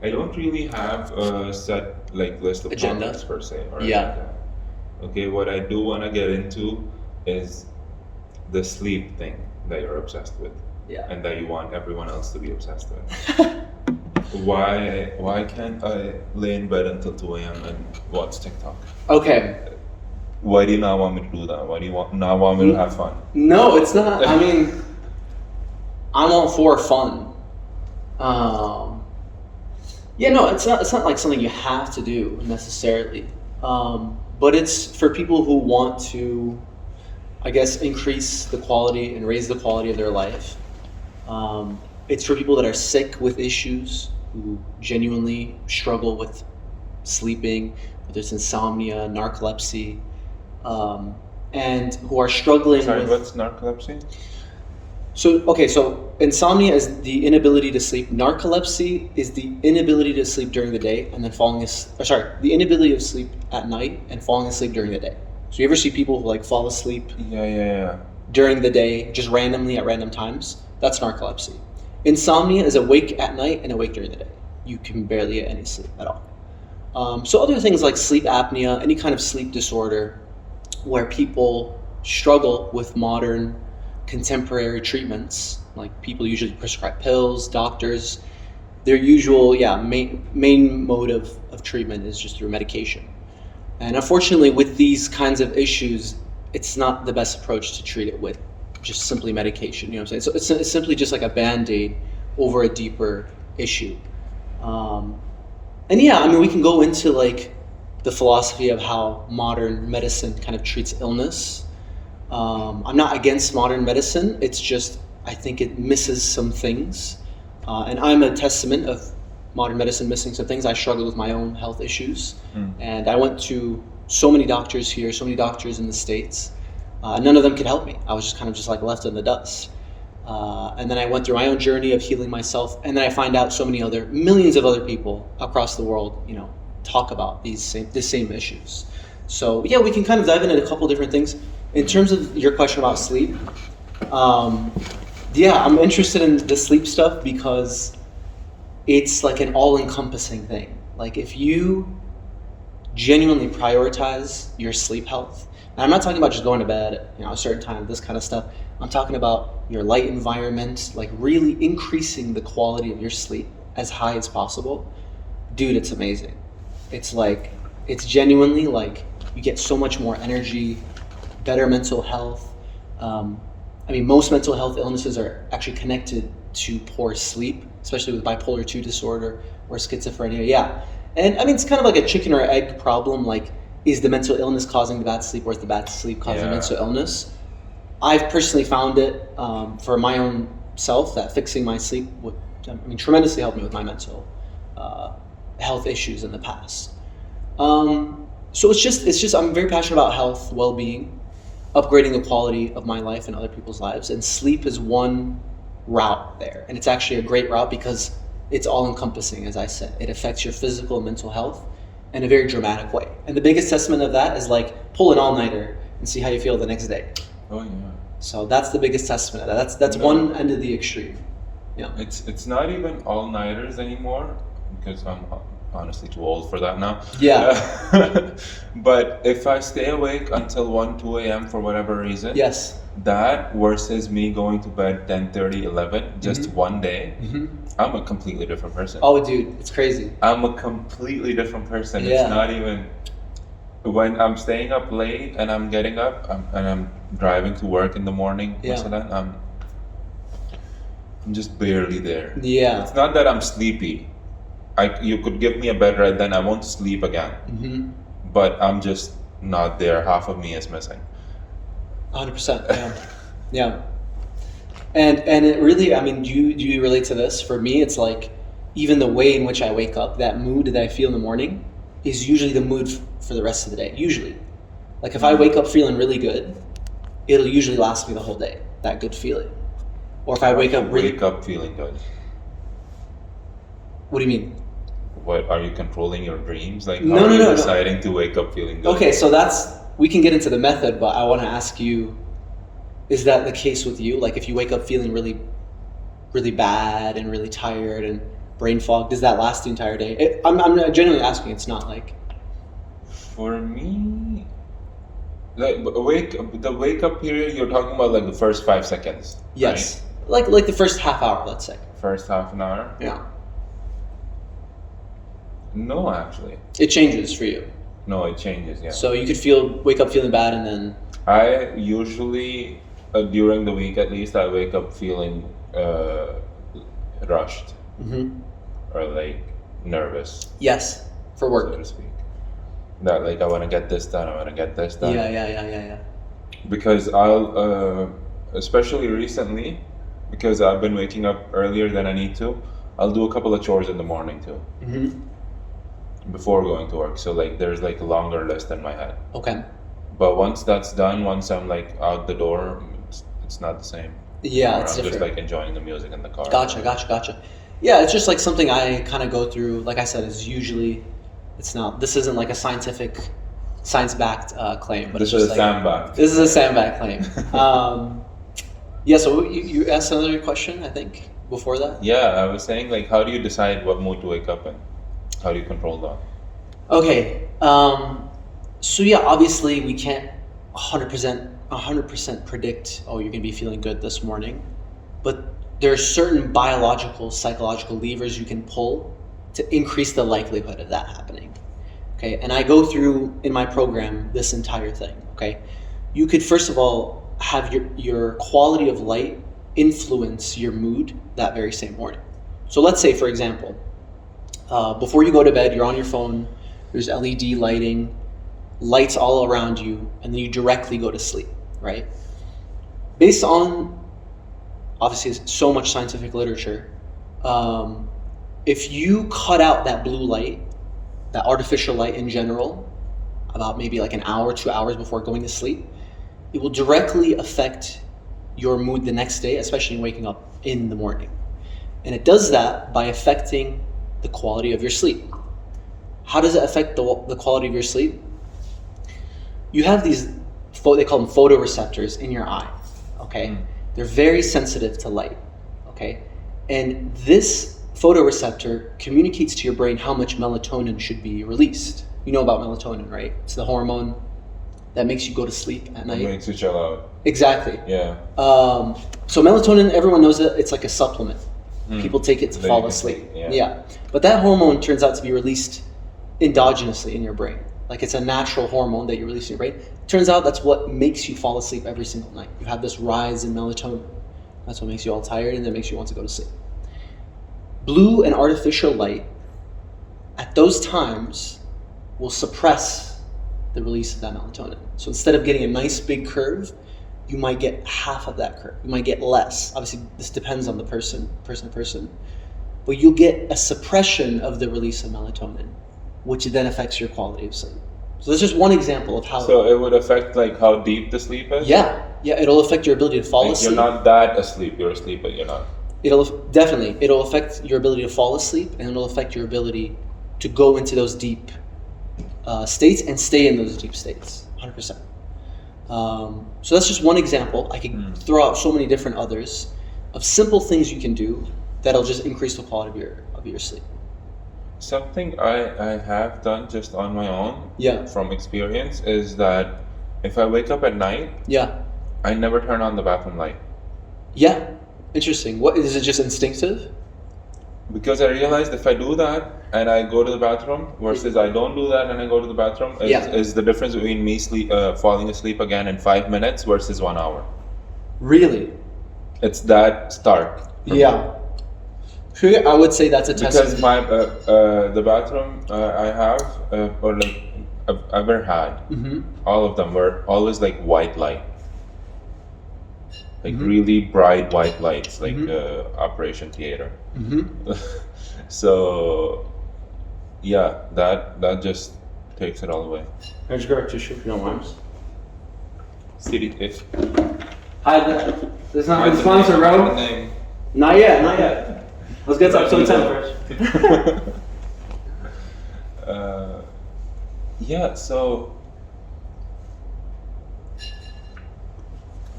I don't really have a set like list of Agenda. topics per se or Yeah. agenda. Okay, what I do want to get into is the sleep thing that you're obsessed with, Yeah. and that you want everyone else to be obsessed with. Why can't I lay in bed until 2 a.m. and watch TikTok? Okay. Why do you not want me to do that? Why do you not want me to have fun? No, it's not. I mean, I'm all for fun. Yeah, no, it's not. It's not like something you have to do necessarily. But it's for people who want to, I guess, increase the quality and raise the quality of their life. It's for people that are sick with issues, who genuinely struggle with sleeping, whether it's insomnia, narcolepsy, and who are struggling Sorry, with. what's narcolepsy? So insomnia is the inability to sleep. Narcolepsy is the inability to sleep during the day and then the inability to sleep at night and falling asleep during the day. So you ever see people who like fall asleep Yeah. during the day, just randomly at random times? That's narcolepsy. Insomnia is awake at night and awake during the day. You can barely get any sleep at all. So other things like sleep apnea, any kind of sleep disorder, where people struggle with modern contemporary treatments, like people usually prescribe pills, doctors, their usual main mode of treatment is just through medication. And unfortunately with these kinds of issues, it's not the best approach to treat it with just simply medication, you know what I'm saying? So it's simply just like a band-aid over a deeper issue. And yeah, I mean, we can go into like the philosophy of how modern medicine kind of treats illness. I'm not against modern medicine. It's just I think it misses some things, and I'm a testament of modern medicine missing some things. I struggled with my own health issues, and I went to so many doctors here, so many doctors in the States. None of them could help me. I was just kind of just like left in the dust. And then I went through my own journey of healing myself, and then I find out so many millions of other people across the world, talk about the same issues. So yeah, we can kind of dive into a couple different things. In terms of your question about sleep, yeah, I'm interested in the sleep stuff because it's like an all-encompassing thing. Like if you genuinely prioritize your sleep health, and I'm not talking about just going to bed at a certain time, this kind of stuff. I'm talking about your light environment, like really increasing the quality of your sleep as high as possible. Dude, it's amazing. It's genuinely like you get so much more energy, better mental health. Most mental health illnesses are actually connected to poor sleep, especially with bipolar 2 disorder or schizophrenia. Yeah. And I mean, it's kind of like a chicken or egg problem. Like, is the mental illness causing the bad sleep, or is the bad sleep causing the mental illness? I've personally found it for my own self that fixing my sleep would, tremendously help me with my mental health issues in the past. So it's just I'm very passionate about health, well-being, upgrading the quality of my life and other people's lives, and sleep is one route there. And it's actually a great route because it's all-encompassing, as I said. It affects your physical and mental health in a very dramatic way. And the biggest testament of that is like pull an all-nighter and see how you feel the next day. Oh yeah. So that's the biggest testament of that. That's one end of the extreme. Yeah. It's not even all-nighters anymore because I'm honestly too old for that now. Yeah. But if I stay awake until 1, 2 a.m. for whatever reason, Yes. that versus me going to bed 10:30, 11 just one day, I'm a completely different person. Oh, dude, it's crazy. I'm a completely different person. Yeah. It's not even when I'm staying up late and I'm getting up and I'm driving to work in the morning. Yeah. I'm just barely there. Yeah. It's not that I'm sleepy. You could give me a bed right then, I won't sleep again. But I'm just not there. Half of me is missing. 100%. Yeah. Yeah. And it really, do you relate to this? For me, it's like even the way in which I wake up, that mood that I feel in the morning is usually the mood for the rest of the day. Usually. Like if I wake up feeling really good, it'll usually last me the whole day, that good feeling. Or if I wake up feeling good. What do you mean? What, are you controlling your dreams? Like, No, how are you no. deciding to wake up feeling good? Okay, so we can get into the method, but I want to ask you, is that the case with you? Like if you wake up feeling really, really bad and really tired, and brain fog? Does that last the entire day? I'm genuinely asking. It's not like. For me, like the wake up period, you're talking about like the first 5 seconds. Yes. Right? Like the first half hour, let's say. First half an hour. Yeah. No, actually. It changes for you. No, it changes. Yeah. So you could wake up feeling bad, and then. I usually, during the week at least, I wake up feeling rushed or like nervous. Yes, for work. So to speak. That like I want to get this done. I want to get this done. Yeah. Because I'll, especially recently, because I've been waking up earlier than I need to, I'll do a couple of chores in the morning too. Before going to work. So like there's like a longer list in my head. Okay. But once that's done, once I'm like out the door, it's not the same. Yeah, or it's I'm different. just like enjoying the music in the car. Gotcha. Yeah, it's just like something I kind of go through. Like I said, is usually, this isn't like a science-backed claim, but This it's is just a like, sandbag. This is a sandbag claim. Yeah. So you asked another question, I think, before that. Yeah, I was saying like, how do you decide what mood to wake up in? How do you control that? Okay. So yeah, obviously we can't 100% predict, oh, you're gonna be feeling good this morning, but there are certain biological, psychological levers you can pull to increase the likelihood of that happening. Okay, and I go through in my program this entire thing. Okay, you could first of all have your quality of light influence your mood that very same morning. So let's say, for example, before you go to bed, you're on your phone. There's LED lighting, lights all around you, and then you directly go to sleep, right? Based on, obviously, so much scientific literature, if you cut out that blue light, that artificial light in general, about maybe like an hour, 2 hours before going to sleep, it will directly affect your mood the next day, especially waking up in the morning. And it does that by affecting the quality of your sleep. How does it affect the quality of your sleep? You have these, they call them photoreceptors in your eye, okay? They're very sensitive to light, okay? And this photoreceptor communicates to your brain how much melatonin should be released. You know about melatonin, right? It's the hormone that makes you go to sleep at night. It makes you chill out. Exactly. Yeah. So melatonin, everyone knows it. It's like a supplement. People take it to fall asleep. Yeah. But that hormone turns out to be released endogenously in your brain. Like it's a natural hormone that you release in your brain. Turns out that's what makes you fall asleep every single night. You have this rise in melatonin. That's what makes you all tired and that makes you want to go to sleep. Blue and artificial light at those times will suppress the release of that melatonin. So instead of getting a nice big curve, you might get half of that curve. You might get less. Obviously, this depends on the person to person. But you'll get a suppression of the release of melatonin, which then affects your quality of sleep. So that's just one example of how... So it would affect like how deep the sleep is? Yeah, it'll affect your ability to fall asleep. You're not that asleep, you're asleep, but you're not. It'll affect your ability to fall asleep, and it'll affect your ability to go into those deep states and stay in those deep states, 100%. So that's just one example. I could throw out so many different others of simple things you can do that'll just increase the quality of your sleep. Something I have done just on my own, from experience, is that if I wake up at night, I never turn on the bathroom light. Yeah, interesting. What is it? Just instinctive? Because I realized if I do that and I go to the bathroom versus I don't do that and I go to the bathroom, is the difference between me falling asleep again in 5 minutes versus 1 hour. Really? It's that stark. Yeah. I would say that's a testament. Because my the bathroom I have or like I've ever had, all of them were always like white light, like really bright white lights, like Operation Theater. So yeah, that just takes it all away. Can I just grab a tissue if you don't mind? CDT. Hi, there's not a sponsor, bro. Not yet. Let's get to episode 10 first. Yeah, so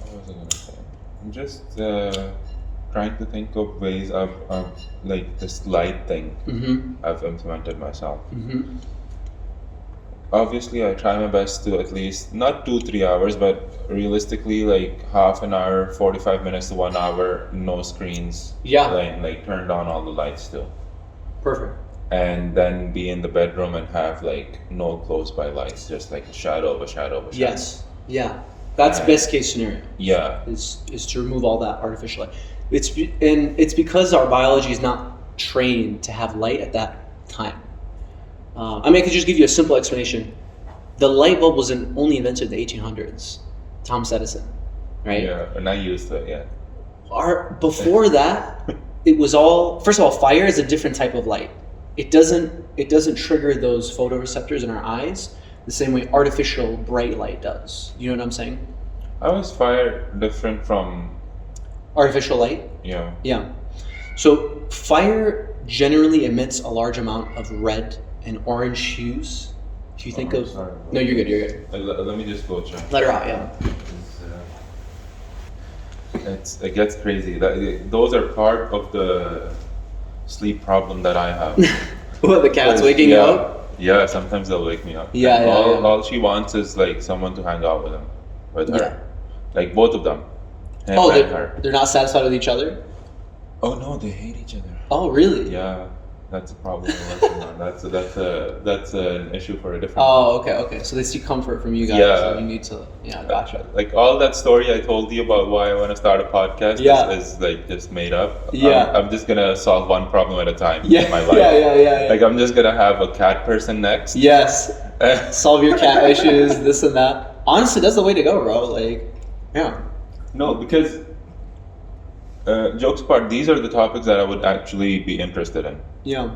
what was I gonna say? I'm just trying to think of ways of like this light thing I've implemented myself. Obviously, I try my best to at least not 2-3 hours, but realistically, like half an hour, 45 minutes to 1 hour, no screens. Yeah. Like turned on all the lights still. Perfect. And then be in the bedroom and have like no close by lights, just like a shadow of a shadow of a shadow. Yes. Yeah. That's best case scenario. Yeah. Is to remove all that artificial light. It's because our biology is not trained to have light at that time. I mean, I could just give you a simple explanation. The light bulb was only invented in the 1800s. Thomas Edison, right? Yeah, and I used it. Yeah. Before that, it was all. First of all, fire is a different type of light. It doesn't trigger those photoreceptors in our eyes the same way artificial bright light does. You know what I'm saying? How is fire different from Artificial light? Yeah. Yeah. So fire generally emits a large amount of red and orange hues. If you think of... Sorry. No, you're good, you're good. Let me just go check. Let her out, yeah. It gets crazy. Those are part of the sleep problem that I have. What, the cat's waking you up? Yeah, sometimes they'll wake me up. Yeah, And yeah. all she wants is like someone to hang out with her. Yeah. Like both of them. Him Oh, and her. they're not satisfied with each other? Oh no, they hate each other. Oh, really? Yeah, that's a problem we're working on. That's an issue for a different. Oh, okay. So they seek comfort from you guys. Yeah. So you need to, gotcha. Like all that story I told you about why I want to start a podcast is like just made up. Yeah. I'm just gonna solve one problem at a time Yeah. in my life. Yeah. Like I'm just gonna have a cat person next. Yes. Solve your cat issues, this and that. Honestly, that's the way to go, bro. Like, yeah. No, because jokes apart, these are the topics that I would actually be interested in. Yeah.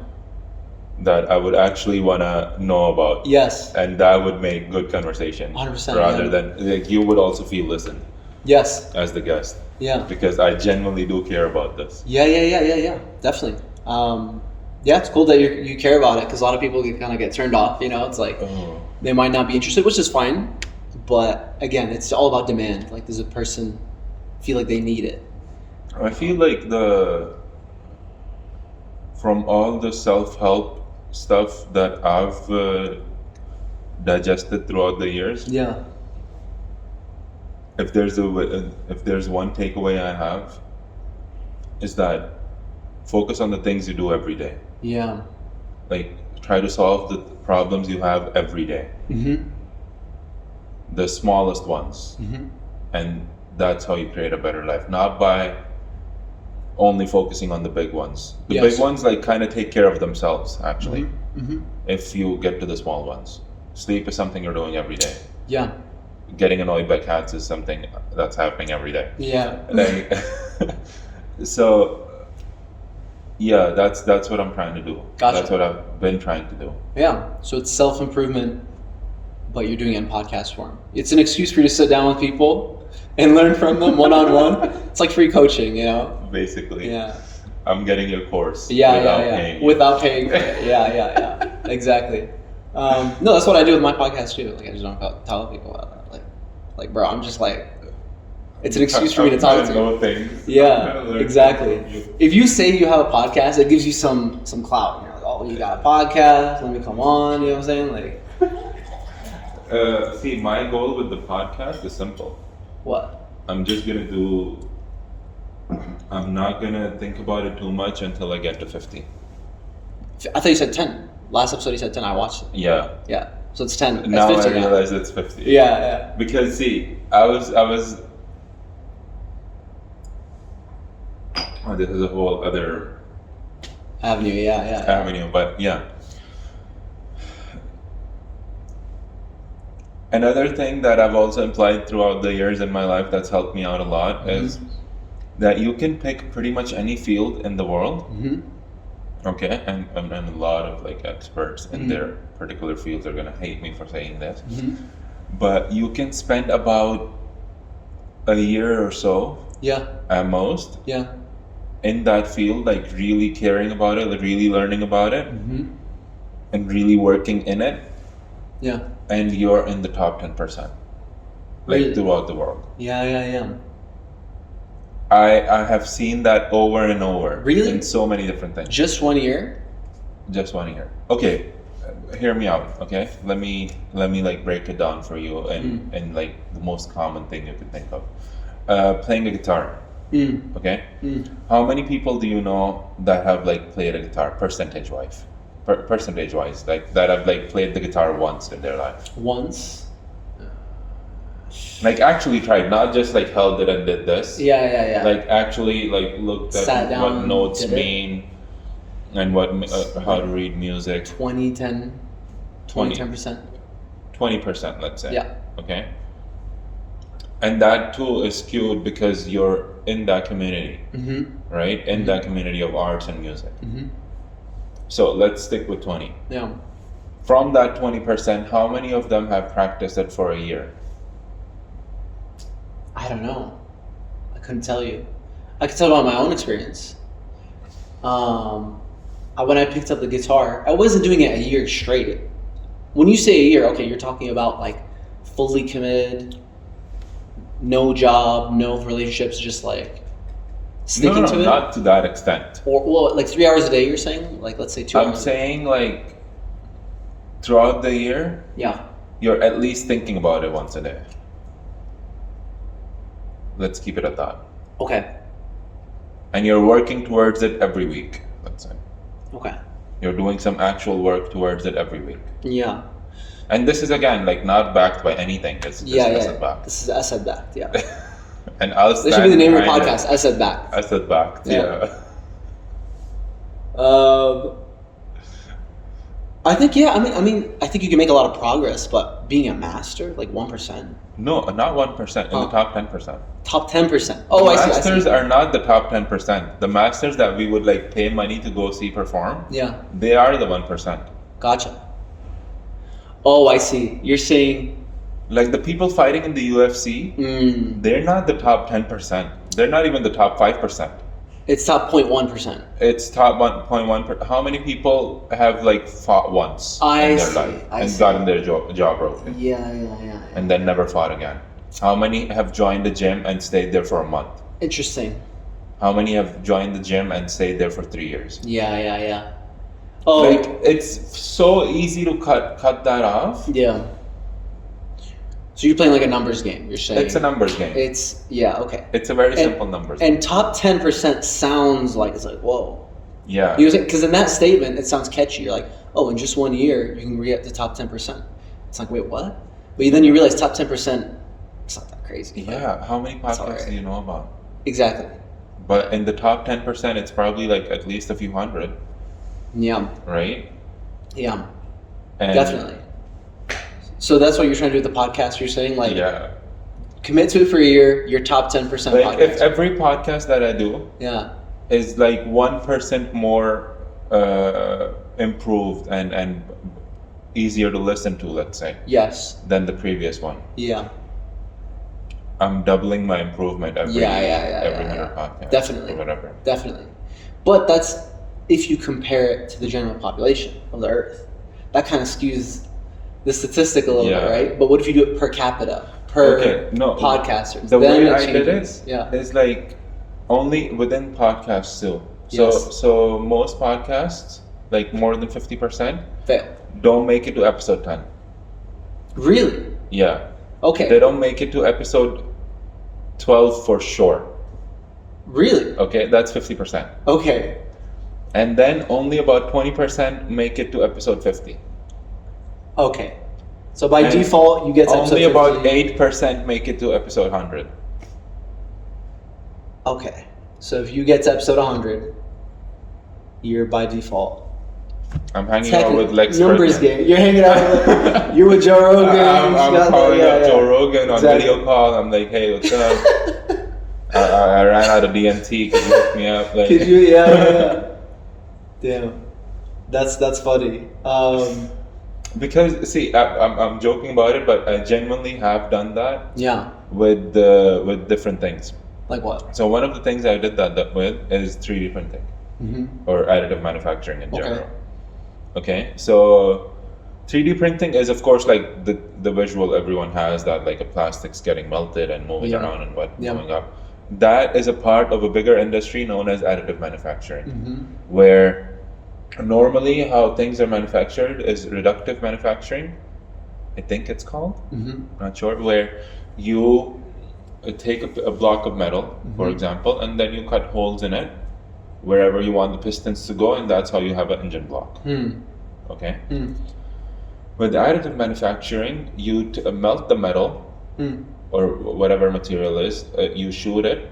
That I would actually wanna know about. Yes. And that would make good conversation. 100%. Rather than like you would also feel listened Yes. as the guest. Yeah. Because I genuinely do care about this. Yeah. Definitely. Yeah, it's cool that you care about it because a lot of people kind of get turned off. You know, it's like they might not be interested, which is fine. But again, it's all about demand. Like, does a person feel like they need it? I feel like from all the self-help stuff that I've digested throughout the years, Yeah. if there's one takeaway I have, is that focus on the things you do every day. Yeah. Like try to solve the problems you have every day, the smallest ones, and that's how you create a better life. Not by only focusing on the big ones. The Yes. big ones like kind of take care of themselves actually. If you get to the small ones, sleep is something you're doing every day. Yeah. Getting annoyed by cats is something that's happening every day. Yeah. Like, so yeah, that's what I'm trying to do. Gotcha. That's what I've been trying to do. Yeah. So it's self-improvement, but you're doing it in podcast form. It's an excuse for you to sit down with people and learn from them one-on-one. It's like free coaching, you know? Basically. Yeah. I'm getting your course Yeah. paying you. Without paying for it. Yeah. Exactly. No, that's what I do with my podcast too. Like, I just don't tell people about that. Like, bro, I'm just like, it's an excuse for me to talk to you. Things. Yeah, exactly. If you say you have a podcast, it gives you some clout. You're like, oh, you got a podcast, let me come on, you know what I'm saying? Like, see, my goal with the podcast is simple. what? I'm not gonna think about it too much until I get to 50. I thought you said 10. Last episode you said 10, I watched it. Yeah. Yeah, so it's 10. It's Now 50 I realize it's 50. Yeah. Because see, I was oh, this is a whole other Avenue, yeah. avenue, but yeah. Another thing that I've also applied throughout the years in my life that's helped me out a lot is that you can pick pretty much any field in the world. Okay, and a lot of like experts in their particular fields are gonna hate me for saying this, but you can spend about a year or so at most in that field, like really caring about it, like really learning about it, and really working in it. Yeah. And you're in the top 10%, like Really? throughout the world. Yeah. I have seen that over and over. Really? In so many different things. Just 1 year? Just 1 year. Okay, hear me out. Okay, let me like break it down for you in like the most common thing you could think of. Playing a guitar. Okay. How many people do you know that have like played a guitar percentage wise? Percentage wise, like that have like played the guitar once in their life. Once. Like actually tried, not just like held it and did this. Yeah. Like actually like looked at Sat down, what notes did it. mean and what how to read music. 10%. 20%, let's say. Yeah. Okay. And that too is skewed because you're in that community, right? In that community of arts and music. So let's stick with 20. Yeah. From that 20%, how many of them have practiced it for a year? I don't know. I couldn't tell you. I could tell about my own experience. When I picked up the guitar, I wasn't doing it a year straight. When you say a year, okay, you're talking about like fully committed, no job, no relationships, just like sticking to it? Not to that extent. Or well, like 3 hours a day, you're saying? Like let's say 2 hours. I'm saying like throughout the year, Yeah. you're at least thinking about it once a day. Let's keep it at that. Okay. And you're working towards it every week, let's say. Okay. You're doing some actual work towards it every week. Yeah. And this is again like not backed by anything. It's just asset backed. This is asset backed, yeah. And I'll This should be the name of your behind it. podcast, asset backed. Asset backed, yeah. I think I mean I think you can make a lot of progress, but being a master, like 1%. No, not 1%, in the top 10%. Top 10%. Oh, I see. Masters are not the top 10%. The masters that we would like pay money to go see perform, Yeah. they are the 1%. Gotcha. Oh, I see. You're saying Like the people fighting in the UFC, they're not the top 10%. They're not even the top 5%. it's top 0.1%. It's top 1.1%. How many people have like fought once in their life and gotten their jaw broken Yeah. and then never fought again? How many have joined the gym and stayed there for a month? Interesting. How many have joined the gym and stayed there for 3 years? Yeah. Oh, Like it's so easy to cut that off. yeah. So you're playing like a numbers game. You're saying It's a numbers game. Okay. It's a very simple numbers game. And top 10% sounds like it's like whoa. Yeah. Because in that statement, it sounds catchy. You're like, oh, in just 1 year, you can get the top 10%. It's like, wait, what? But then you realize top 10%, it's not that crazy. Yeah. How many podcasts alright. do you know about? Exactly. But in the top 10%, it's probably like at least a few hundred, Yeah. right? Yeah. And Definitely. So that's what you're trying to do with the podcast. You're saying like, Yeah. commit to it for a year. Your top 10% Like podcast. if every podcast that I do Yeah. is like 1% more improved and easier to listen to, let's say, Yes. than the previous one, Yeah. I'm doubling my improvement every Yeah. 100 podcasts. Definitely. Or whatever. Definitely. But that's if you compare it to the general population of the earth. That kind of skews the statistic a little bit, right? But what if you do it per capita, per podcasters? The then way I did changes. it is like only within podcasts too. So Yes. so most podcasts, like more than 50%, Fail. don't make it to episode 10. Really? Yeah. Okay. They don't make it to episode 12 for sure. Really? Okay, that's 50%. Okay. And then only about 20% make it to episode 50. Okay. So by And default, you get to episode only 50. about 8% make it to episode 100. Okay. So if you get to episode 100, you're by default. I'm hanging out with Lex numbers Ferdinand. game. You're hanging out with you're with Joe Rogan. I'm calling up Joe Rogan on video call. I'm like, hey, what's up? I ran out of DMT. Could you hook me up? Like, Could you? Yeah. Damn. That's funny. Because see, I'm joking about it, but I genuinely have done that Yeah. with different things. Like what? So one of the things I did that with is 3D printing or additive manufacturing in general. Okay, so 3D printing is of course like the visual everyone has, that like a plastic's getting melted and moving around and going up. that is a part of a bigger industry known as additive manufacturing, Mm-hmm. where normally how things are manufactured is reductive manufacturing, I think it's called, Mm-hmm. not sure, where you take a block of metal, for example, and then you cut holes in it wherever you want the pistons to go, and that's how you have an engine block. Okay? With additive manufacturing, you melt the metal or whatever material is, you shoot it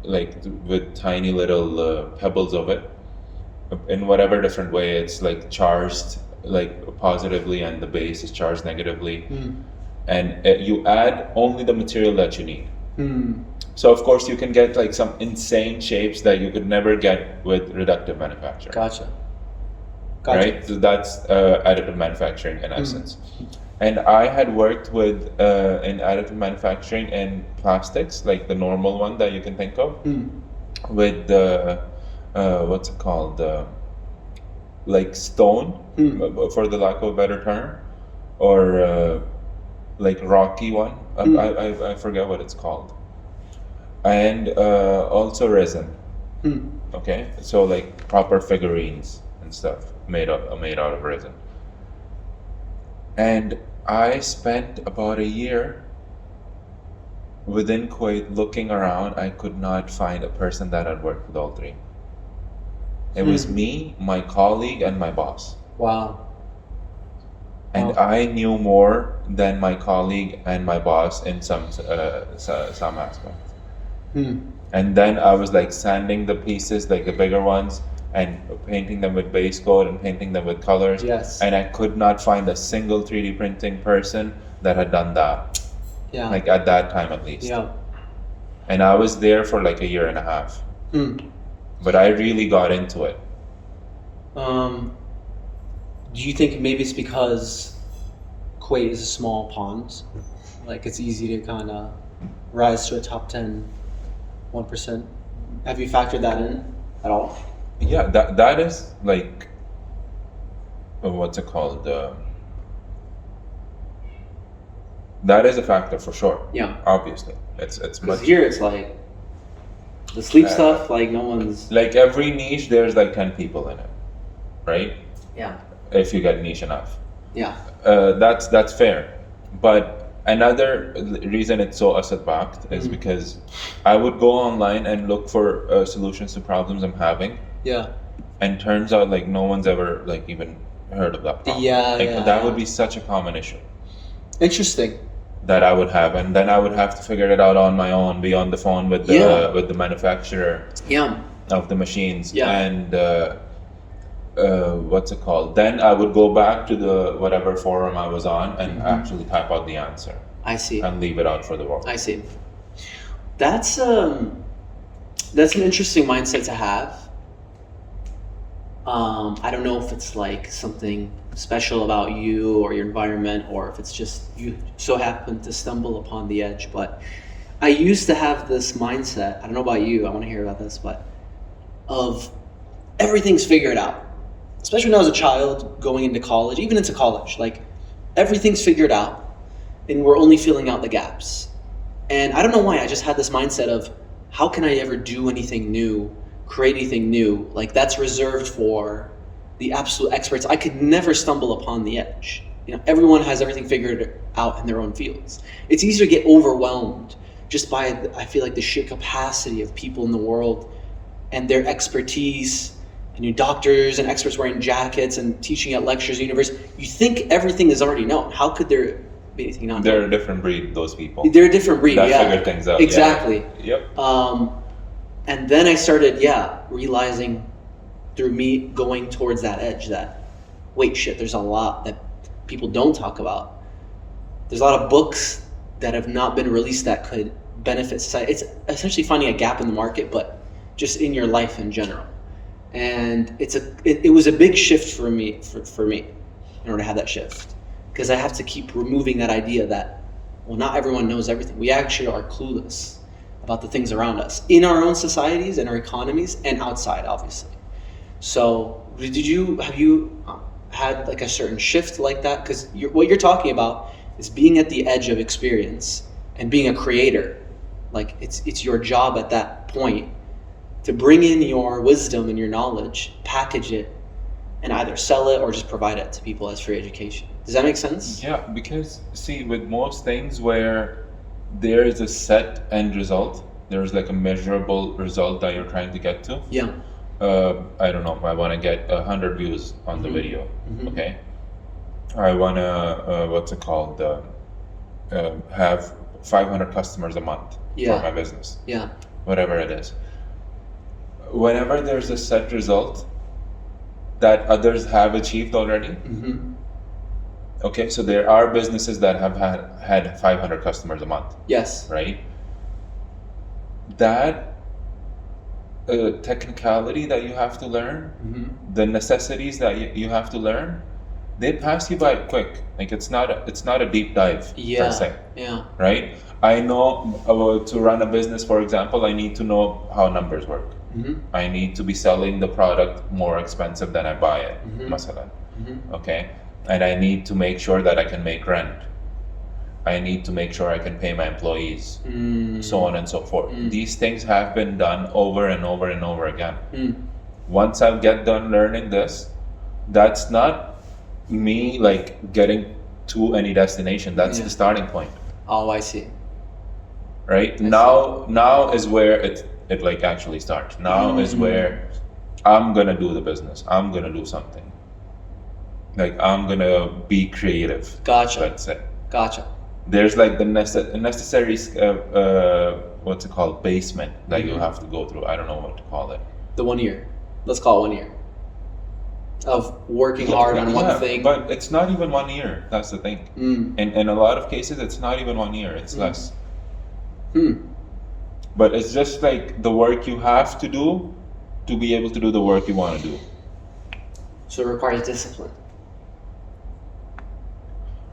like with tiny little pebbles of it in whatever different way. It's like charged like positively and the base is charged negatively, and you add only the material that you need. So of course you can get like some insane shapes that you could never get with reductive manufacturing. Gotcha. Right? So that's additive manufacturing in essence. And I had worked with in additive manufacturing in plastics, like the normal one that you can think of, with the what's it called, like stone, for the lack of a better term, or like rocky one. I forget what it's called. And also resin. Okay, so like proper figurines and stuff made out of resin. And I spent about a year within Kuwait looking around. I could not find a person that had worked with all three. It was me, my colleague, and my boss. Wow. And I knew more than my colleague and my boss in some aspects. And then I was like sanding the pieces, like the bigger ones, and painting them with base coat and painting them with colors. Yes. And I could not find a single 3D printing person that had done that. Yeah. Like at that time at least. Yeah. And I was there for like a year and a half. But I really got into it. Do you think maybe it's because Kuwait is a small pond? Like it's easy to kind of rise to a top 10, 1%. Have you factored that in at all? Yeah, that is like, what's it called? That is a factor for sure. Yeah. Obviously, it's Because much. here it's like the sleep stuff, like no one's. Like every niche, there's like 10 people in it, right? Yeah. If you get niche enough. Yeah. That's fair. But another reason it's so asset backed is because I would go online and look for solutions to problems I'm having. Yeah. And turns out like no one's ever like even heard of that problem. Yeah, Like yeah, that yeah. would be such a common issue Interesting. that I would have, and then I would have to figure it out on my own, be on the phone with the manufacturer Yeah. of the machines. Yeah. And what's it called? Then I would go back to the whatever forum I was on and actually type out the answer I see. and leave it out for the world. I see. That's an interesting mindset to have. I don't know if it's like something special about you or your environment, or if it's just you so happen to stumble upon the edge. But I used to have this mindset. I don't know about you. I want to hear about this, but of everything's figured out. Especially when I was a child going into college, even into college, like everything's figured out, and we're only filling out the gaps. And I don't know why, I just had this mindset of how can I ever do anything new, create anything new? Like that's reserved for the absolute experts. I could never stumble upon the edge. You know, everyone has everything figured out in their own fields. It's easier to get overwhelmed just by, I feel like, the sheer capacity of people in the world and their expertise. And you doctors and experts wearing jackets and teaching at lectures at university. You think everything is already known. How could there be anything not known? They're a different breed, those people. They're a different breed, that yeah. figure things out. Exactly. Yeah. Yep. And then I started, realizing through me going towards that edge that, wait, shit, there's a lot that people don't talk about. There's a lot of books that have not been released that could benefit society. It's essentially finding a gap in the market, but just in your life in general. And it was a big shift for me, in order to have that shift. Because I have to keep removing that idea that, well, not everyone knows everything. We actually are clueless about the things around us in our own societies and our economies and outside, obviously. So have you had like a certain shift like that? Because what you're talking about is being at the edge of experience and being a creator Like it's your job at that point to bring in your wisdom and your knowledge, package it, and either sell it or just provide it to people as free education. Does that make sense? Yeah, because see, with most things where there is a set end result, there's like a measurable result that you're trying to get to. Yeah. I don't know. I want to get 100 views on the video. Okay. I want to what's it called? Have 500 customers a month for my business. Yeah. Whatever it is. Whenever there's a set result that others have achieved already. Okay, so there are businesses that have had 500 customers a month. Yes. Right? That technicality that you have to learn, the necessities that you have to learn, they pass you by quick. Like it's not a deep dive per se. Yeah. Right? I know to run a business, for example, I need to know how numbers work. I need to be selling the product more expensive than I buy it, masalan. Okay? And I need to make sure that I can make rent. I need to make sure I can pay my employees, so on and so forth. These things have been done over and over and over again. Once I get done learning this, that's not me like getting to any destination. That's the starting point. Oh, I see. Right? Now is where it like actually starts. Now is where I'm gonna do the business. I'm gonna do something. Like I'm gonna be creative. Gotcha. Let's say. Gotcha. There's like the necessary what's it called, basement that you have to go through. I don't know what to call it. The 1 year. Let's call it 1 year of working hard on one thing. But it's not even 1 year. That's the thing. In a lot of cases, it's not even 1 year. It's less. But it's just like the work you have to do to be able to do the work you want to do. So it requires discipline.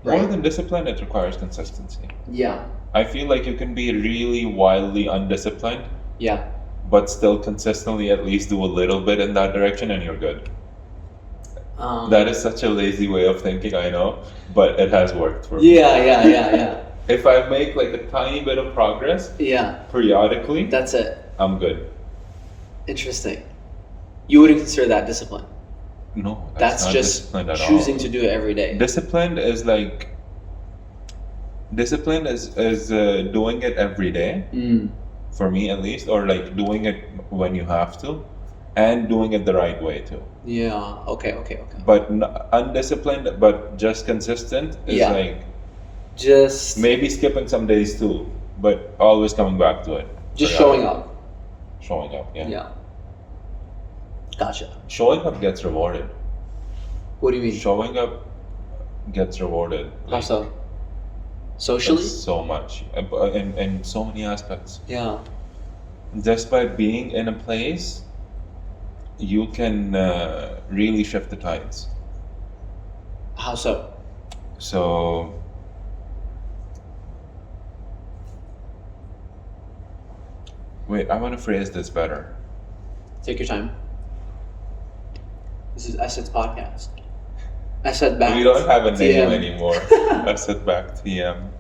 More than discipline, it requires consistency. Yeah. I feel like you can be really wildly undisciplined. Yeah. But still consistently at least do a little bit in that direction and you're good. That is such a lazy way of thinking, I know, but it has worked for me. Yeah. If I make like a tiny bit of progress periodically, that's it. I'm good. Interesting. You wouldn't consider that discipline? No, that's just choosing to do it every day. Discipline is doing it every day, for me at least, or like doing it when you have to, and doing it the right way too. Yeah. Okay. But undisciplined, but just consistent is like just maybe skipping some days too, but always coming back to it. Just showing up. Showing up. Yeah. Gotcha. Showing up gets rewarded. What do you mean? Showing up gets rewarded. How so? Socially? So much. In so many aspects. Yeah. Just by being in a place, you can really shift the tides. How so? So, wait, I want to phrase this better. Take your time. This is Asad's podcast. Asad back. We don't have a name TM. anymore. Asad back TM.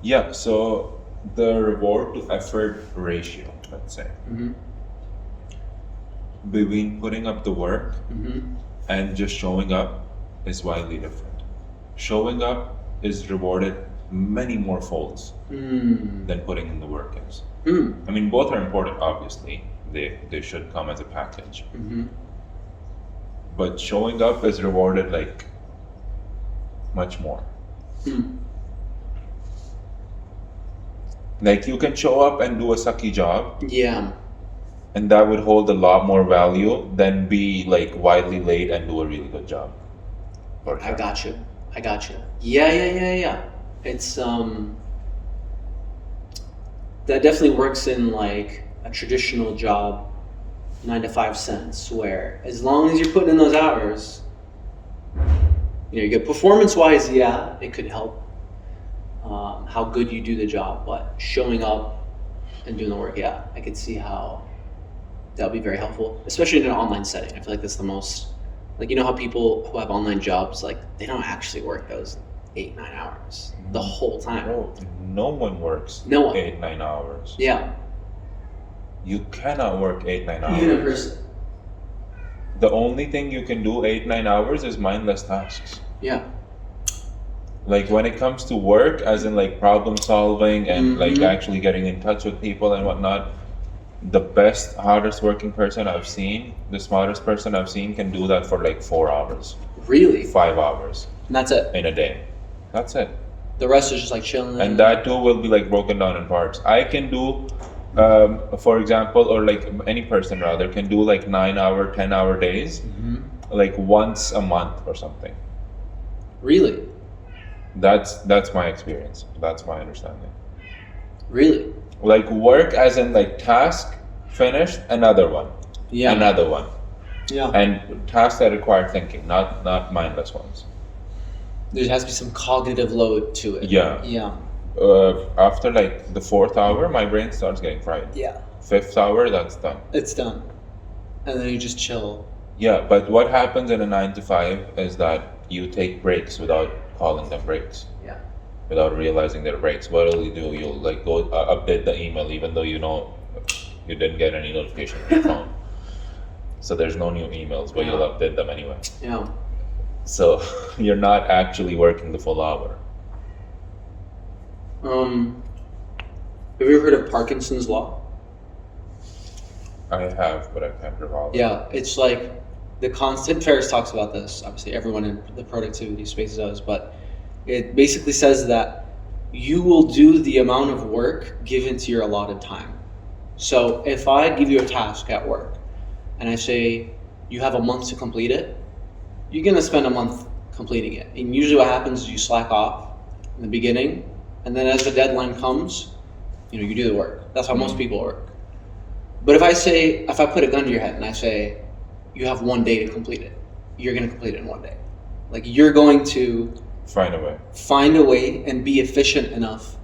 Yeah, so the reward to effort ratio, let's say, between putting up the work and just showing up is widely different. Showing up is rewarded many more folds than putting in the work is. I mean, both are important, obviously. They should come as a package. But showing up is rewarded like much more. Like you can show up and do a sucky job. Yeah. And that would hold a lot more value than be like widely late and do a really good job. I got you. Yeah. It's that definitely works in like a traditional job, 9 to 5 sense, where as long as you're putting in those hours, you get performance-wise, it could help how good you do the job, but showing up and doing the work, I could see how that would be very helpful, especially in an online setting. I feel like that's the most Like, you know how people who have online jobs, like, they don't actually work those 8-9 hours the whole time. Bro, no one works No one. 8-9 hours. Yeah. You cannot work 8-9 hours. Even in person. The only thing you can do 8-9 hours is mindless tasks. Yeah. Like when it comes to work, as in like problem solving and like Mhm. actually getting in touch with people and whatnot, the best, hardest working person I've seen, the smartest person I've seen can do that for like 4 hours, Really? 5 hours And that's it. in a day. That's it. The rest is just like chilling. And that too will be like broken down in parts. I can do, for example, or like any person rather, can do like 9-hour, 10-hour days, like once a month or something. Really? That's my experience. That's my understanding. Really? Like work as in like task, finished, another one. Yeah. Another one. Yeah. And tasks that require thinking, not mindless ones. There has to be some cognitive load to it. Yeah. Yeah. After like the 4th hour, my brain starts getting fried. Yeah. 5th hour, that's done. It's done. And then you just chill. Yeah, but what happens in a 9 to 5 is that you take breaks without calling them breaks. Yeah. Without realizing they're breaks. What will you do? You'll like go update the email even though you know you didn't get any notification on your phone. So there's no new emails, but you'll update them anyway. Yeah. So you're not actually working the full hour. Have you ever heard of Parkinson's law? I have, but I can't recall. Yeah, it's like the constant. Ferris talks about this. Obviously, everyone in the productivity space does, but it basically says that you will do the amount of work given to your allotted time. So if I give you a task at work and I say you have a month to complete it, you're gonna spend a month completing it. And usually what happens is you slack off in the beginning, and then as the deadline comes, you do the work. That's how most people work. But if I put a gun to your head and I say, you have 1 day to complete it, you're gonna complete it in 1 day. Like, you're going to Find a way and be efficient enough,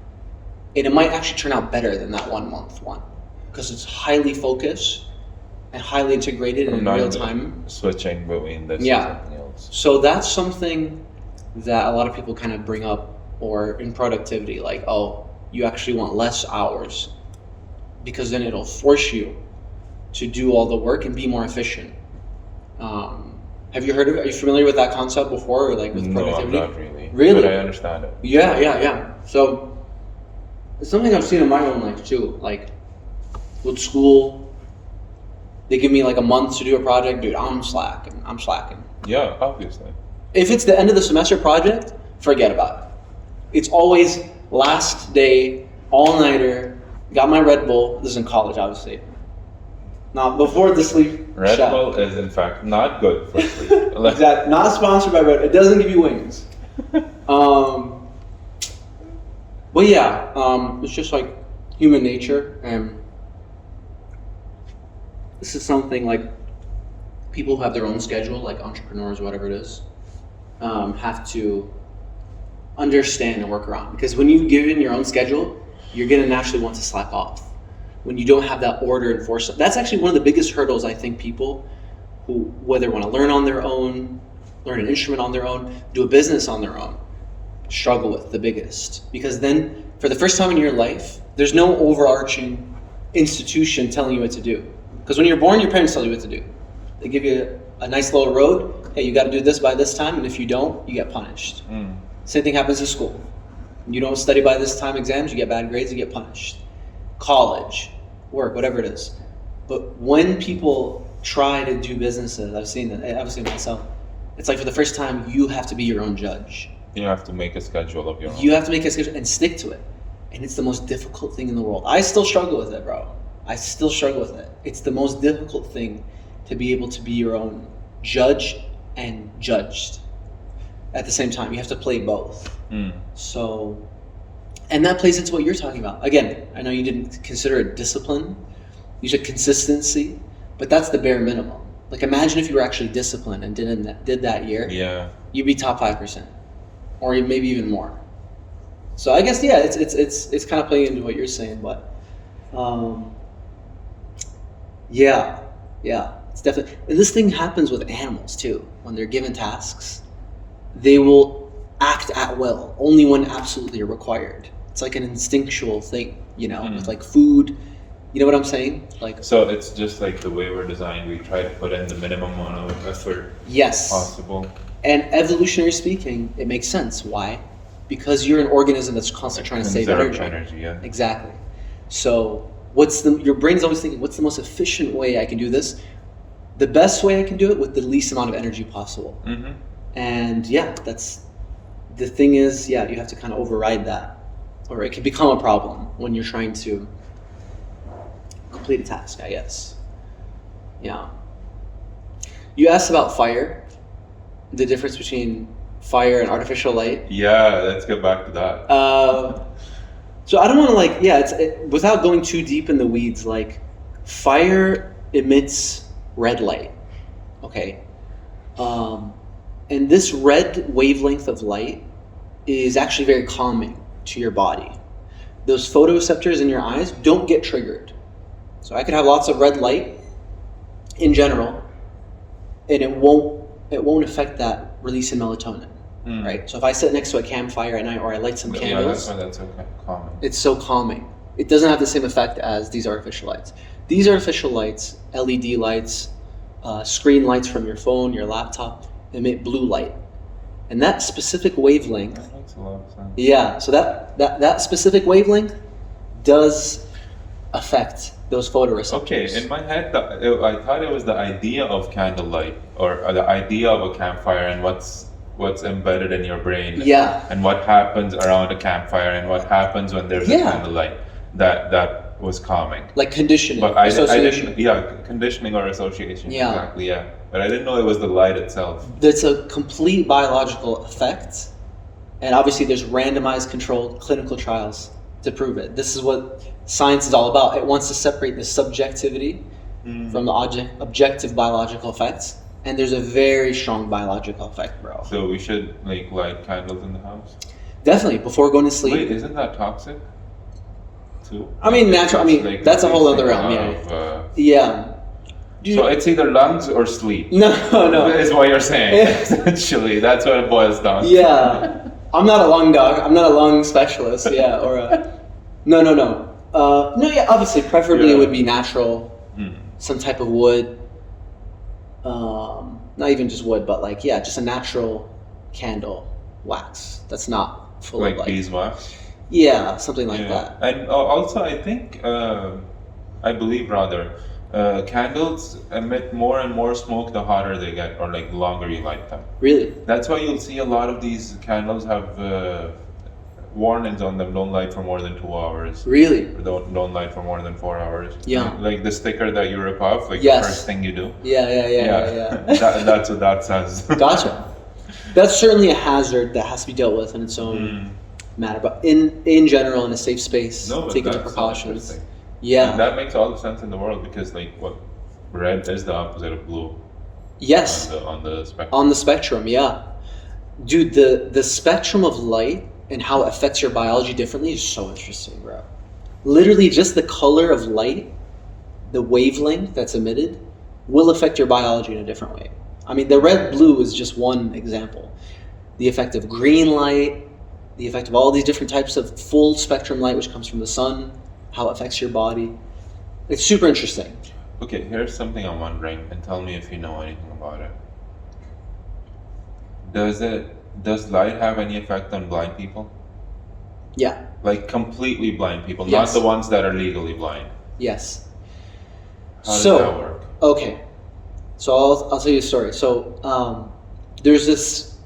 and it might actually turn out better than that 1 month one, because it's highly focused and highly integrated in real time. Switching between this Yeah. and something else. So that's something that a lot of people kind of bring up, or in productivity, like, oh, you actually want less hours because then it'll force you to do all the work and be more efficient. Have you heard of it? Are you familiar with that concept before, or like with productivity? No, I'm not really. Really? But I understand it. Yeah. So it's something I've seen in my own life too. Like with school, they give me like a month to do a project. Dude, I'm slacking. Yeah, obviously. If it's the end of the semester project, forget about it. It's always last day, all-nighter, got my Red Bull. This is in college, obviously. Now, before the sleep Red shot. Bull is in fact not good for sleep. Exactly. Not sponsored by Red Bull. It doesn't give you wings. But yeah, it's just like human nature, and this is something like people who have their own schedule, like entrepreneurs, whatever it is, have to understand and work around. Because when you give in your own schedule, you're gonna naturally want to slack off. When you don't have that order and foresight, that's actually one of the biggest hurdles I think people who, whether want to learn on their own, learn an instrument on their own, do a business on their own, struggle with the biggest. Because then, for the first time in your life, there's no overarching institution telling you what to do. Because when you're born, your parents tell you what to do. They give you a nice little road. Hey, you got to do this by this time, and if you don't, you get punished. Same thing happens in school. You don't study by this time exams, you get bad grades, you get punished. College, work, whatever it is. But when people try to do businesses, I've seen that, obviously myself, it's like for the first time, you have to be your own judge. You have to make a schedule of your own. You have to make a schedule and stick to it. And it's the most difficult thing in the world. I still struggle with it, bro. I still struggle with it. It's the most difficult thing to be able to be your own judge and judged at the same time. You have to play both. So, and that plays into what you're talking about. Again, I know you didn't consider it discipline. You said consistency, but that's the bare minimum. Like, imagine if you were actually disciplined and did that year. Yeah. You'd be top 5%, or maybe even more. So I guess it's kind of playing into what you're saying, but yeah. It's definitely, and this thing happens with animals too. When they're given tasks, they will act at will only when absolutely required. It's like an instinctual thing, with like food. You know what I'm saying? Like, so it's just like the way we're designed. We try to put in the minimum amount of effort yes, possible. And evolutionary speaking, it makes sense. Why? Because you're an organism that's constantly trying to save energy. Yeah. Exactly. So your brain's always thinking, what's the most efficient way I can do this? The best way I can do it with the least amount of energy possible. Mm-hmm. And yeah, that's the thing is, you have to kind of override that, or it can become a problem when you're trying to complete a task, I guess. Yeah. You asked about fire, the difference between fire and artificial light. Yeah, let's get back to that. So I don't want to without going too deep in the weeds, like fire emits red light, okay? And this red wavelength of light is actually very calming to your body. Those photoreceptors in your eyes don't get triggered. So I could have lots of red light in general, and it won't affect that release in melatonin, right? So if I sit next to a campfire at night or I light some candles, that's okay. Calming. It's so calming. It doesn't have the same effect as these artificial lights. These artificial lights, LED lights, screen lights from your phone, your laptop, emit blue light. And that specific wavelength... That makes a lot of sense. Yeah, so that specific wavelength does affect those photoreceptors. Okay, in my head, I thought it was the idea of candlelight, or the idea of a campfire and what's embedded in your brain. Yeah. And what happens around a campfire and what happens when there's a candlelight. That was calming. Like conditioning, but I association. didn't, conditioning or association. Yeah. Exactly, yeah. But I didn't know it was the light itself. That's a complete biological effect. And obviously there's randomized controlled clinical trials to prove it. This is what science is all about. It wants to separate the subjectivity from the objective biological effects. And there's a very strong biological effect, bro. So we should light candles in the house? Definitely, before going to sleep. Wait, isn't that toxic? Too? I mean, natural. I mean, that's a whole other realm. Yeah. So it's either lungs or sleep. No. Is what you're saying. Essentially, that's what it boils down to. Yeah. I'm not a lung doc. I'm not a lung specialist. Yeah. Or a... No. No. Yeah. Obviously, preferably it would be natural. Some type of wood. Not even just wood, but just a natural candle wax. That's not full of beeswax. Yeah, something like that. And also, I think, I believe rather, candles emit more and more smoke the hotter they get, or the longer you light them. Really? That's why you'll see a lot of these candles have warnings on them: don't light for more than 2 hours. Really? Or don't light for more than 4 hours. Yeah. Like the sticker that you rip off, the first thing you do. Yeah. That's what that says. Gotcha. That's certainly a hazard that has to be dealt with in its own matter, but in general, in a safe space, take into precautions. Yeah, and that makes all the sense in the world, because red is the opposite of blue. Yes, on the spectrum. On the spectrum, yeah, dude, the spectrum of light and how it affects your biology differently is so interesting, bro. Literally, just the color of light, the wavelength that's emitted, will affect your biology in a different way. I mean, the red-blue is just one example. The effect of green light, the effect of all these different types of full spectrum light which comes from the sun, how it affects your body. It's super interesting. Okay, here's something I'm wondering, and tell me if you know anything about it. Does light have any effect on blind people? Yeah. Completely blind people, Yes. not the ones that are legally blind. Yes. How does that work? Okay. So I'll tell you a story. So there's this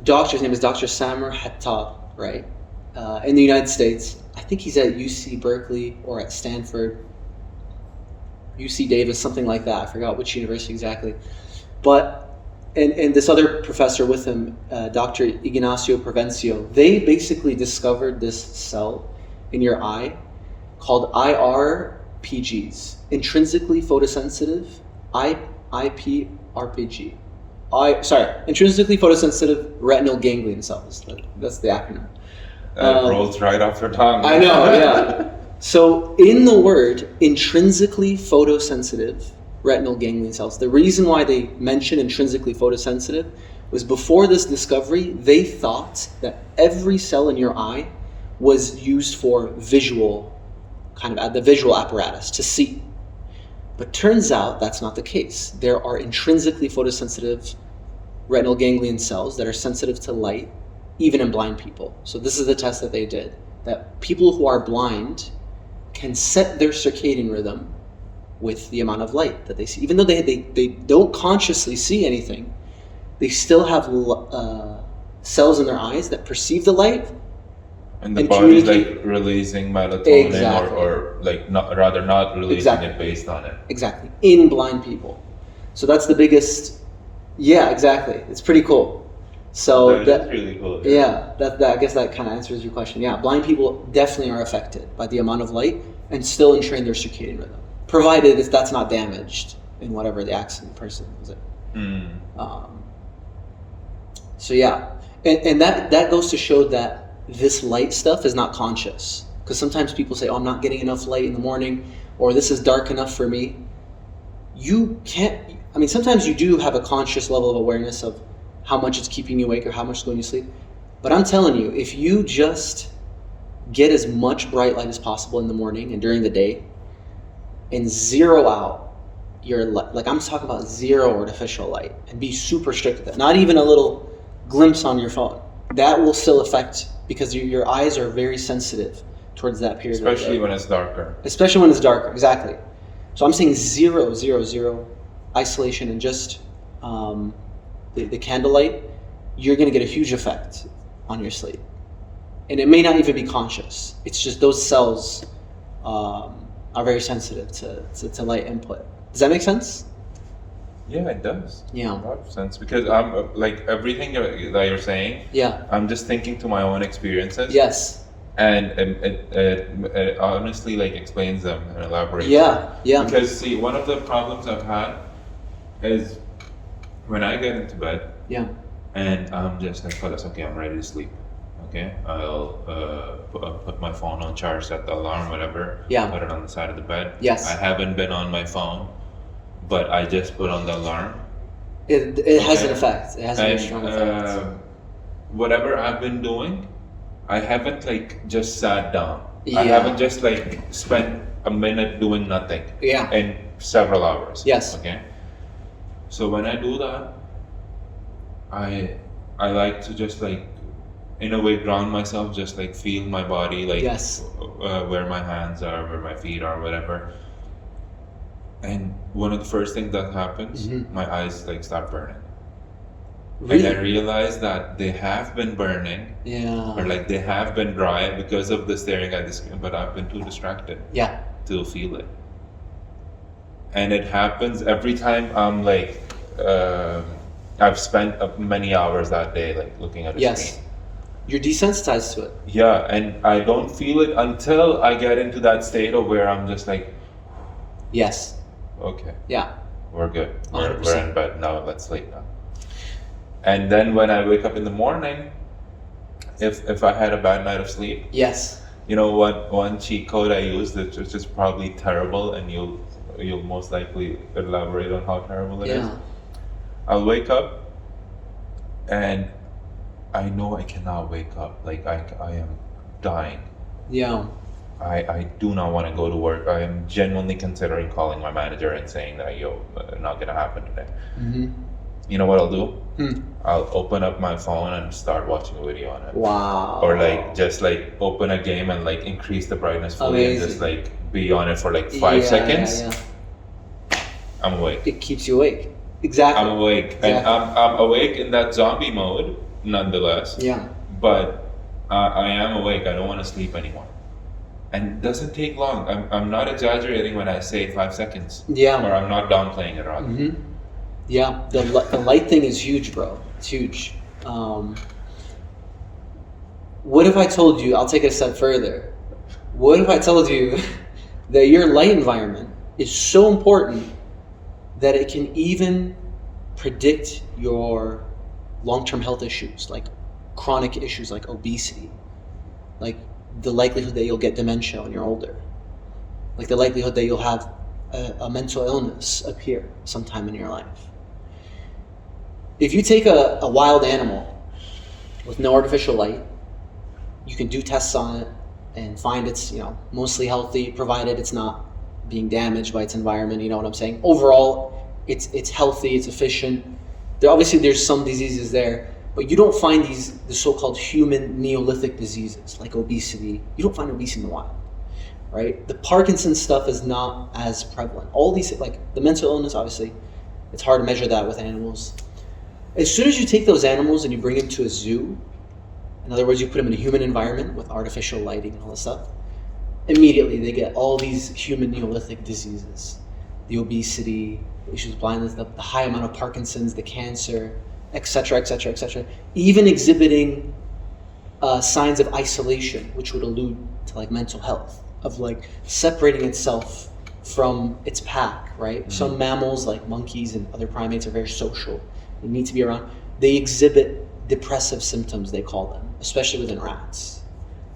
doctor, his name is Dr. Samer Hattab, right? In the United States. I think he's at UC Berkeley or at Stanford, UC Davis, something like that. I forgot which university exactly. But, and this other professor with him, Dr. Ignacio Provencio, they basically discovered this cell in your eye called IRPGs, intrinsically photosensitive, IPRPG. Intrinsically photosensitive retinal ganglion cells. That's the acronym. It rolls right off your tongue. I know, yeah. So in the word intrinsically photosensitive, retinal ganglion cells. The reason why they mention intrinsically photosensitive was before this discovery, they thought that every cell in your eye was used for visual, kind of the visual apparatus to see. But turns out that's not the case. There are intrinsically photosensitive retinal ganglion cells that are sensitive to light, even in blind people. So this is the test that they did, that people who are blind can set their circadian rhythm with the amount of light that they see. Even though they don't consciously see anything, they still have cells in their eyes that perceive the light. And the body's like releasing melatonin or like not releasing it based on it. Exactly. In blind people. So that's the biggest, yeah, exactly. It's pretty cool. So that's really cool. Yeah, that I guess that kind of answers your question. Yeah, blind people definitely are affected by the amount of light and still entrain their circadian rhythm, provided if that's not damaged in whatever the accident person was in. So yeah, and that goes to show that this light stuff is not conscious. Because sometimes people say, oh, I'm not getting enough light in the morning, or this is dark enough for me. You can't, I mean, sometimes you do have a conscious level of awareness of how much it's keeping you awake or how much is going to sleep. But I'm telling you, if you just get as much bright light as possible in the morning and during the day, and zero out your light, like I'm talking about zero artificial light, and be super strict with it. Not even a little glimpse on your phone. That will still affect, because your eyes are very sensitive towards that period. Especially when it's darker. Especially when it's darker, exactly. So I'm saying zero isolation and just the candlelight, you're going to get a huge effect on your sleep. And it may not even be conscious. It's just those cells are very sensitive to light input. Does that make sense? Yeah, it does. Yeah. A lot of sense. Because I'm like everything that you're saying, yeah, I'm just thinking to my own experiences. Yes. And it honestly like explains them and elaborates. Yeah, yeah. Because see, one of the problems I've had is when I get into bed, yeah, and I'm just like, oh, that's okay, I'm ready to sleep. Okay, I'll put my phone on charge, set the alarm, whatever. Yeah. Put it on the side of the bed. Yes. I haven't been on my phone, but I just put on the alarm. It has an effect. It has a very strong effect. Whatever I've been doing, I haven't like just sat down. Yeah. I haven't just like spent a minute doing nothing. Yeah. In several hours. Yes. Okay. So when I do that, I like to just like, in a way, ground myself, just like feel my body, like yes. Where my hands are, where my feet are, whatever. And one of the first things that happens, my eyes like start burning. Really? And I realize that they have been burning, or like they have been dry because of the staring at the screen, but I've been too distracted to feel it. And it happens every time I'm like, I've spent many hours that day like looking at the screen. You're desensitized to it. Yeah, and I don't feel it until I get into that state of where I'm just like, yes. Okay. Yeah. We're good. We're in bed now. Let's sleep now. And then when I wake up in the morning, if I had a bad night of sleep, yes. You know what? One cheat code I used, which is just probably terrible, and you'll most likely elaborate on how terrible it is. I'll wake up, and I know I cannot wake up. Like I am dying. Yeah. I do not want to go to work. I am genuinely considering calling my manager and saying that, not gonna happen today. You know what I'll do? I'll open up my phone and start watching a video on it. Wow. Or like just like open a game and like increase the brightness fully and just like be on it for like 5 seconds. I'm awake. It keeps you awake. Exactly. I'm awake. Exactly. And I'm awake in that zombie mode nonetheless. Yeah. But I am awake. I don't want to sleep anymore. And it doesn't take long. I'm not exaggerating when I say 5 seconds. Yeah. Or I'm not downplaying it rather. Yeah. The light thing is huge, bro. It's huge. What if I told you, I'll take it a step further. What if I told you that your light environment is so important that it can even predict your long-term health issues, like chronic issues like obesity, like the likelihood that you'll get dementia when you're older, like the likelihood that you'll have a mental illness appear sometime in your life. If you take a wild animal with no artificial light, you can do tests on it and find it's mostly healthy, provided it's not being damaged by its environment. You know what I'm saying? Overall, it's healthy, it's efficient. There's some diseases there, but you don't find the so-called human Neolithic diseases like obesity. You don't find obesity in the wild, right? The Parkinson's stuff is not as prevalent. All these, like the mental illness, obviously, it's hard to measure that with animals. As soon as you take those animals and you bring them to a zoo, in other words, you put them in a human environment with artificial lighting and all this stuff, immediately they get all these human Neolithic diseases, the obesity, the issues with blindness, the high amount of Parkinson's, the cancer, etc., etc., etc., even exhibiting signs of isolation, which would allude to like mental health, of like separating itself from its pack, right? Mm-hmm. Some mammals like monkeys and other primates are very social. They need to be around. They exhibit depressive symptoms, they call them, especially within rats.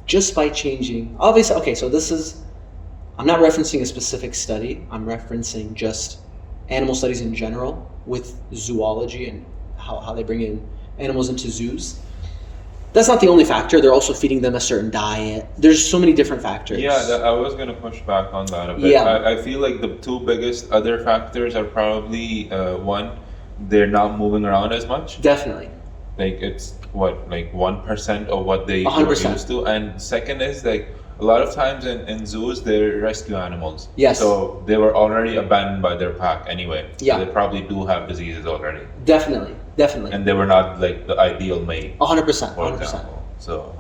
Just by changing, obviously, okay, so I'm not referencing a specific study, I'm referencing just animal studies in general with zoology and how they bring in animals into zoos. That's not the only factor. They're also feeding them a certain diet. There's so many different factors. Yeah, I was going to push back on that a bit. Yeah. I feel like the two biggest other factors are probably, one, they're not moving around as much. Definitely. Like it's like 1% of what they 100%. were used to. And second is like a lot of times in zoos, they're rescue animals. Yes. So they were already abandoned by their pack anyway. Yeah. So they probably do have diseases already. Definitely. And they were not like the ideal mate. 100%. For 100%. example. So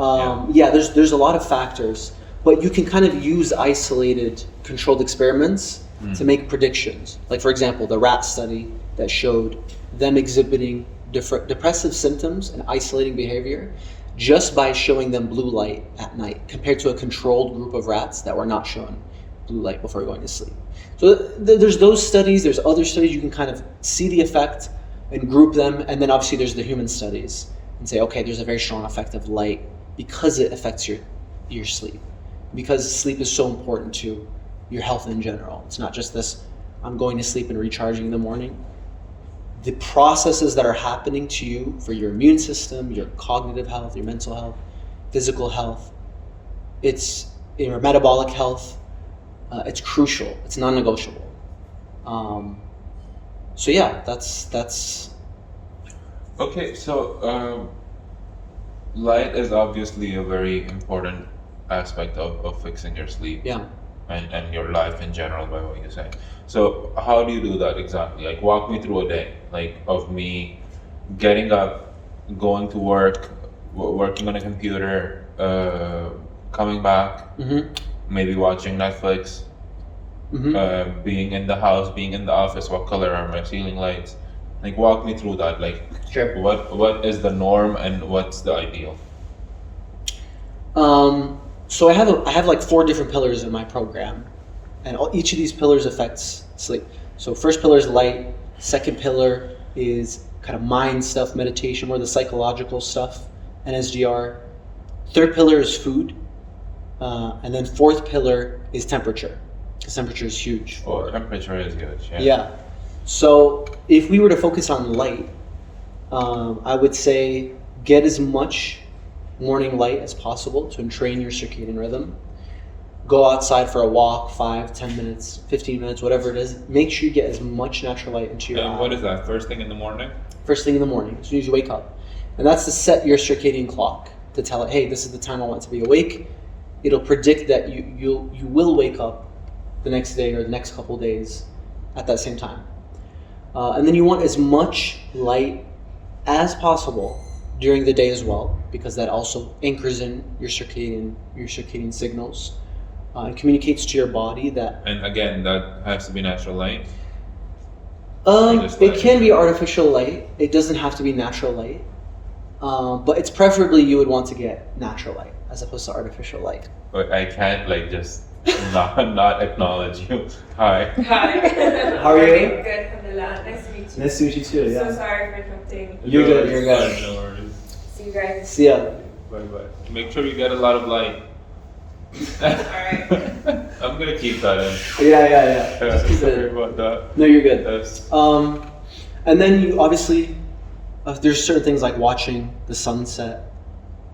there's a lot of factors, but you can kind of use isolated controlled experiments to make predictions. Like for example, the rat study that showed them exhibiting depressive symptoms and isolating behavior just by showing them blue light at night compared to a controlled group of rats that were not shown blue light before going to sleep. So there's those studies, there's other studies you can kind of see the effect and group them, and then obviously there's the human studies and say, okay, there's a very strong effect of light because it affects your sleep. Because sleep is so important to your health in general. It's not just this, I'm going to sleep and recharging in the morning. The processes that are happening to you for your immune system, your cognitive health, your mental health, physical health, it's your metabolic health, it's crucial. It's non-negotiable. So yeah, that's. Okay, so light is obviously a very important aspect of fixing your sleep. Yeah. And your life in general, by what you say. So how do you do that exactly? Like walk me through a day, like of me getting up, going to work, working on a computer, coming back, maybe watching Netflix, being in the house, being in the office. What color are my ceiling lights? Like walk me through that. Like Sure. What is the norm and what's the ideal? So I have like 4 different pillars in my program, and each of these pillars affects sleep. So first pillar is light. Second pillar is kind of mind stuff, meditation, more the psychological stuff, NSGR. Third pillar is food, and then fourth pillar is temperature, because temperature is huge. Temperature is huge. Yeah. So if we were to focus on light, I would say get as much morning light as possible to entrain your circadian rhythm. Go outside for a walk, 5, 10 minutes, 15 minutes, whatever it is. Make sure you get as much natural light into your eye. And what is that, first thing in the morning? First thing in the morning, as soon as you wake up. And that's to set your circadian clock, to tell it, hey, this is the time I want to be awake. It'll predict that you will wake up the next day or the next couple days at that same time. And then you want as much light as possible during the day as well, because that also anchors in your circadian signals and communicates to your body that. And again, that has to be natural light. It can be artificial light. It doesn't have to be natural light, but it's preferably you would want to get natural light as opposed to artificial light. But I can't just not acknowledge you. Hi. Hi. How are you? Good, alhamdulillah. Nice to meet you. Nice to meet you too. Yeah. So sorry for interrupting. You're good. You're good. No worries. See you guys. See ya. Bye bye. Make sure you get a lot of light. Alright. I'm gonna keep that in. Yeah. Just keep it Sorry in. about that. No, you're good. Yes. And then you obviously, there's certain things like watching the sunset,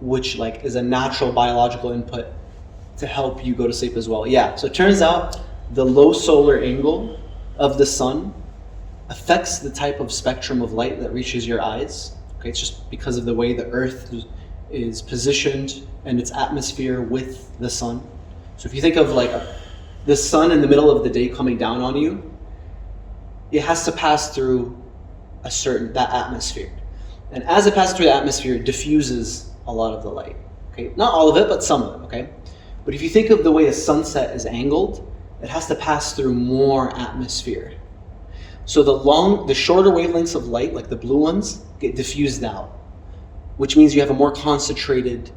which like is a natural biological input to help you go to sleep as well. Yeah, so it turns out the low solar angle of the sun affects the type of spectrum of light that reaches your eyes. Okay, it's just because of the way the Earth is positioned and its atmosphere with the sun. So if you think of like the sun in the middle of the day coming down on you, it has to pass through that atmosphere. And as it passes through the atmosphere, it diffuses a lot of the light. Okay, not all of it, but some of it, okay? But if you think of the way a sunset is angled, it has to pass through more atmosphere. So the shorter wavelengths of light, like the blue ones, get diffused out, which means you have a more concentrated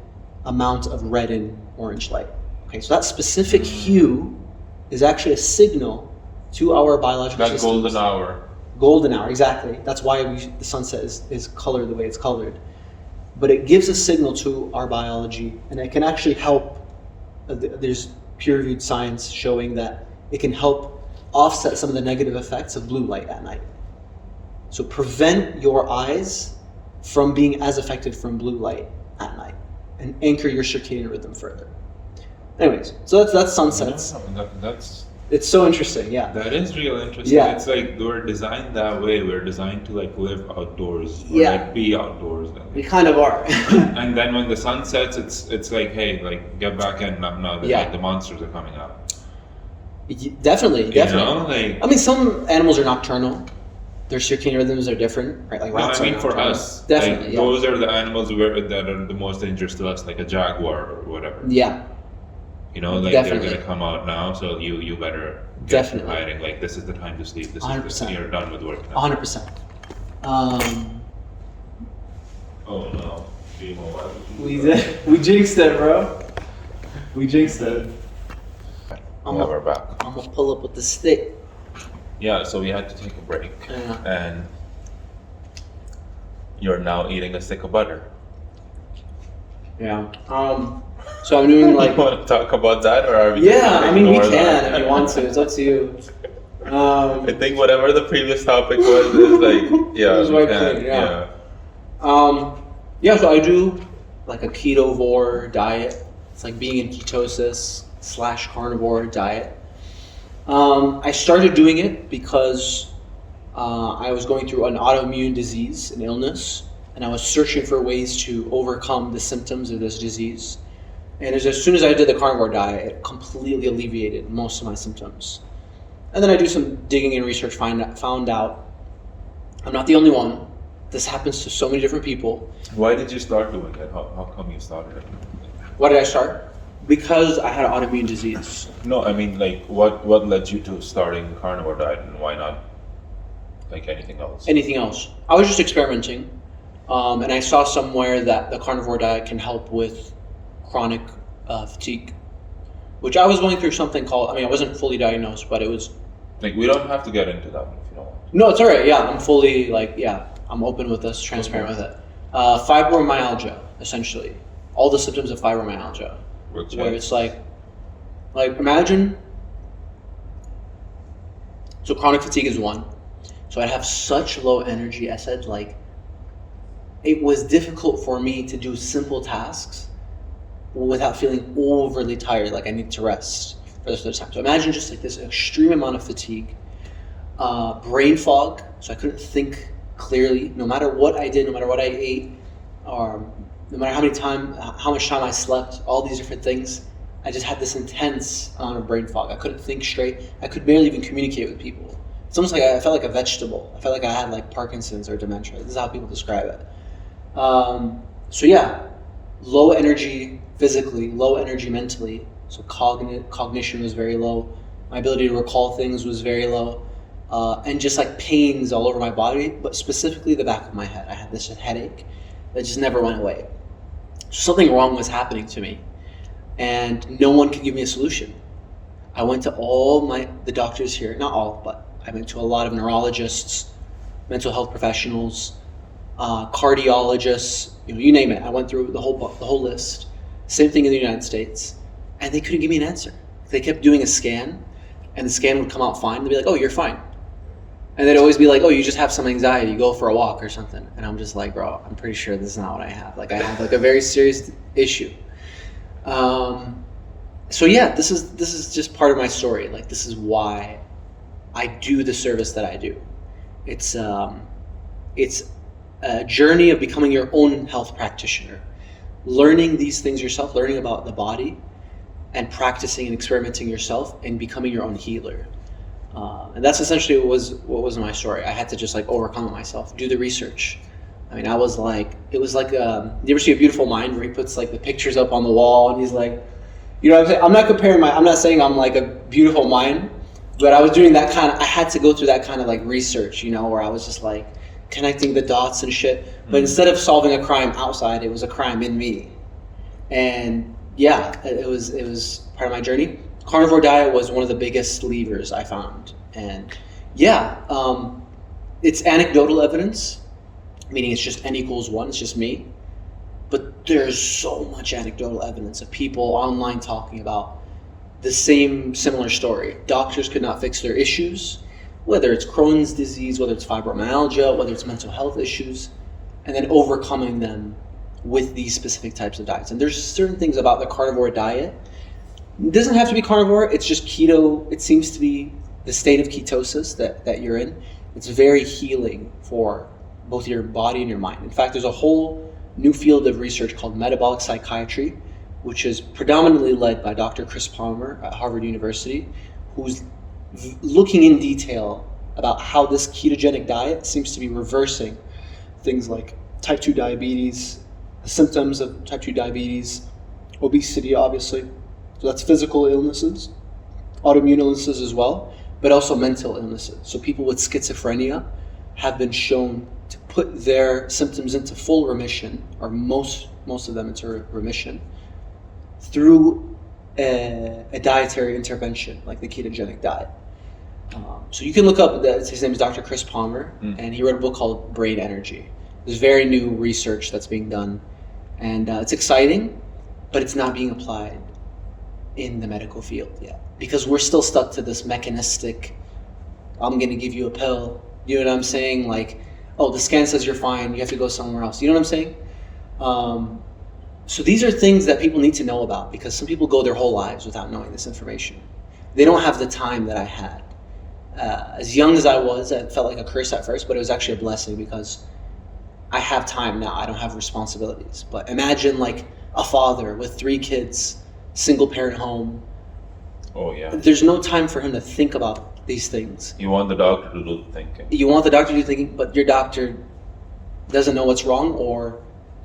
amount of red and orange light. Okay, so that specific hue is actually a signal to our biological That systems. golden hour. Golden hour, exactly. That's why the sunset is colored the way it's colored. But it gives a signal to our biology, and it can actually help. There's peer-reviewed science showing that it can help offset some of the negative effects of blue light at night. So prevent your eyes from being as affected from blue light at night, and anchor your circadian rhythm further. Anyways, so that's sunsets. No, that's It's so interesting, yeah. that is real interesting. Yeah. It's like we're designed that way. We're designed to like live outdoors or Yeah. like be outdoors. We kind of are. And then when the sun sets, it's like, hey, like get back in now. Yeah. Like the monsters are coming out. Definitely. You know, like I mean, some animals are nocturnal. Their circadian rhythms are different, right? Like no, rats I mean are for nocturnal. us, Definitely, like, yeah. those are the animals that are the most dangerous to us, like a jaguar or whatever. Yeah, You know, like Definitely. they're gonna come out now, so you better get Definitely. to hiding. Like this is the time to sleep. This is 100%. you're done with work now. 100%. Oh no, We jinxed it, bro. We jinxed it. Yeah, we're back. I'm gonna pull up with the stick. Yeah, so we had to take a break, Yeah. and you're now eating a stick of butter. Yeah. So I'm doing like. You want to talk about that, or are we? Yeah, just I mean we ignore can that? if you want to. It's up to you. I think whatever the previous topic was is like, yeah, It was we right can, clear, yeah. Yeah, so I do like a ketovore diet. It's like being in ketosis / carnivore diet. I started doing it because I was going through an autoimmune disease, an illness, and I was searching for ways to overcome the symptoms of this disease. And as soon as I did the carnivore diet, it completely alleviated most of my symptoms. And then I do some digging and research, found out I'm not the only one. This happens to so many different people. Why did you start doing it? How come you started it? Why did I start? Because I had an autoimmune disease. No, I mean like what led you to starting the carnivore diet, and why not like anything else? Anything else? I was just experimenting, and I saw somewhere that the carnivore diet can help with chronic fatigue, which I was going through something called. I mean, I wasn't fully diagnosed, but it was. Like we don't have to get into that if you don't want. No, it's all right. Yeah, I'm fully I'm open with this, transparent with it. Fibromyalgia, essentially, all the symptoms of fibromyalgia. Where it's like imagine. So chronic fatigue is one. So I'd have such low energy. I said like, it was difficult for me to do simple tasks without feeling overly tired. Like I need to rest for the rest of the time. So imagine just like this extreme amount of fatigue, brain fog. So I couldn't think clearly, no matter what I did, no matter what I ate, or no matter how much time I slept, all these different things. I just had this intense amount of brain fog. I couldn't think straight. I could barely even communicate with people. It's almost like I felt like a vegetable. I felt like I had like Parkinson's or dementia. This is how people describe it. So yeah, low energy physically, low energy mentally. So cognition was very low. My ability to recall things was very low. And just like pains all over my body, but specifically the back of my head. I had this headache that just never went away. Something wrong was happening to me, and no one could give me a solution. I went to all the doctors here, not all, but I went to a lot of neurologists, mental health professionals, cardiologists, you name it. I went through the whole list. Same thing in the United States. and they couldn't give me an answer. They kept doing a scan, and the scan would come out fine. They'd be like, "Oh, you're fine," and they'd always be like, "Oh, you just have some anxiety. Go for a walk or something." And I'm just like, "Bro, I'm pretty sure this is not what I have. Like, I have like a very serious issue." So yeah, this is just part of my story. Like, this is why I do the service that I do. It's a journey of becoming your own health practitioner, learning these things yourself, learning about the body, and practicing and experimenting yourself, and becoming your own healer. And that's essentially what was my story. I had to just like overcome it myself, do the research. I mean, I was like, it was like, you ever see A Beautiful Mind, where he puts like the pictures up on the wall, and he's like, you know what I'm saying? I'm not saying I'm like a beautiful mind, but I was doing that kind of, I had to go through that kind of like research, you know, where I was just like connecting the dots and shit. But instead of solving a crime outside, it was a crime in me. And yeah, it was part of my journey. Carnivore diet was one of the biggest levers I found. And yeah, it's anecdotal evidence, meaning it's just N equals 1, it's just me. But there's so much anecdotal evidence of people online talking about the similar story. Doctors could not fix their issues, whether it's Crohn's disease, whether it's fibromyalgia, whether it's mental health issues, and then overcoming them with these specific types of diets. And there's certain things about the carnivore diet. It doesn't have to be carnivore, it's just keto. It seems to be the state of ketosis that you're in. It's very healing for both your body and your mind. In fact, there's a whole new field of research called metabolic psychiatry, which is predominantly led by Dr. Chris Palmer at Harvard University, who's looking in detail about how this ketogenic diet seems to be reversing things like type 2 diabetes, the symptoms of type 2 diabetes, obesity, obviously. So that's physical illnesses, autoimmune illnesses as well, but also mental illnesses. So people with schizophrenia have been shown to put their symptoms into full remission, or most of them into remission, through a dietary intervention like the ketogenic diet. So you can look up, his name is Dr. Chris Palmer, and he wrote a book called Brain Energy. There's very new research that's being done, and it's exciting, but it's not being applied in the medical field yet, because we're still stuck to this mechanistic, I'm going to give you a pill, you know what I'm saying? Like, oh, the scan says you're fine, you have to go somewhere else. You know what I'm saying? So these are things that people need to know about, because some people go their whole lives without knowing this information. They don't have the time that I had. As young as I was, it felt like a curse at first, but it was actually a blessing, because I have time now. I don't have responsibilities. But imagine like a father with 3 kids, single parent home. Oh yeah. There's no time for him to think about these things. You want the doctor to do the thinking. You want the doctor to do the thinking, but your doctor doesn't know what's wrong or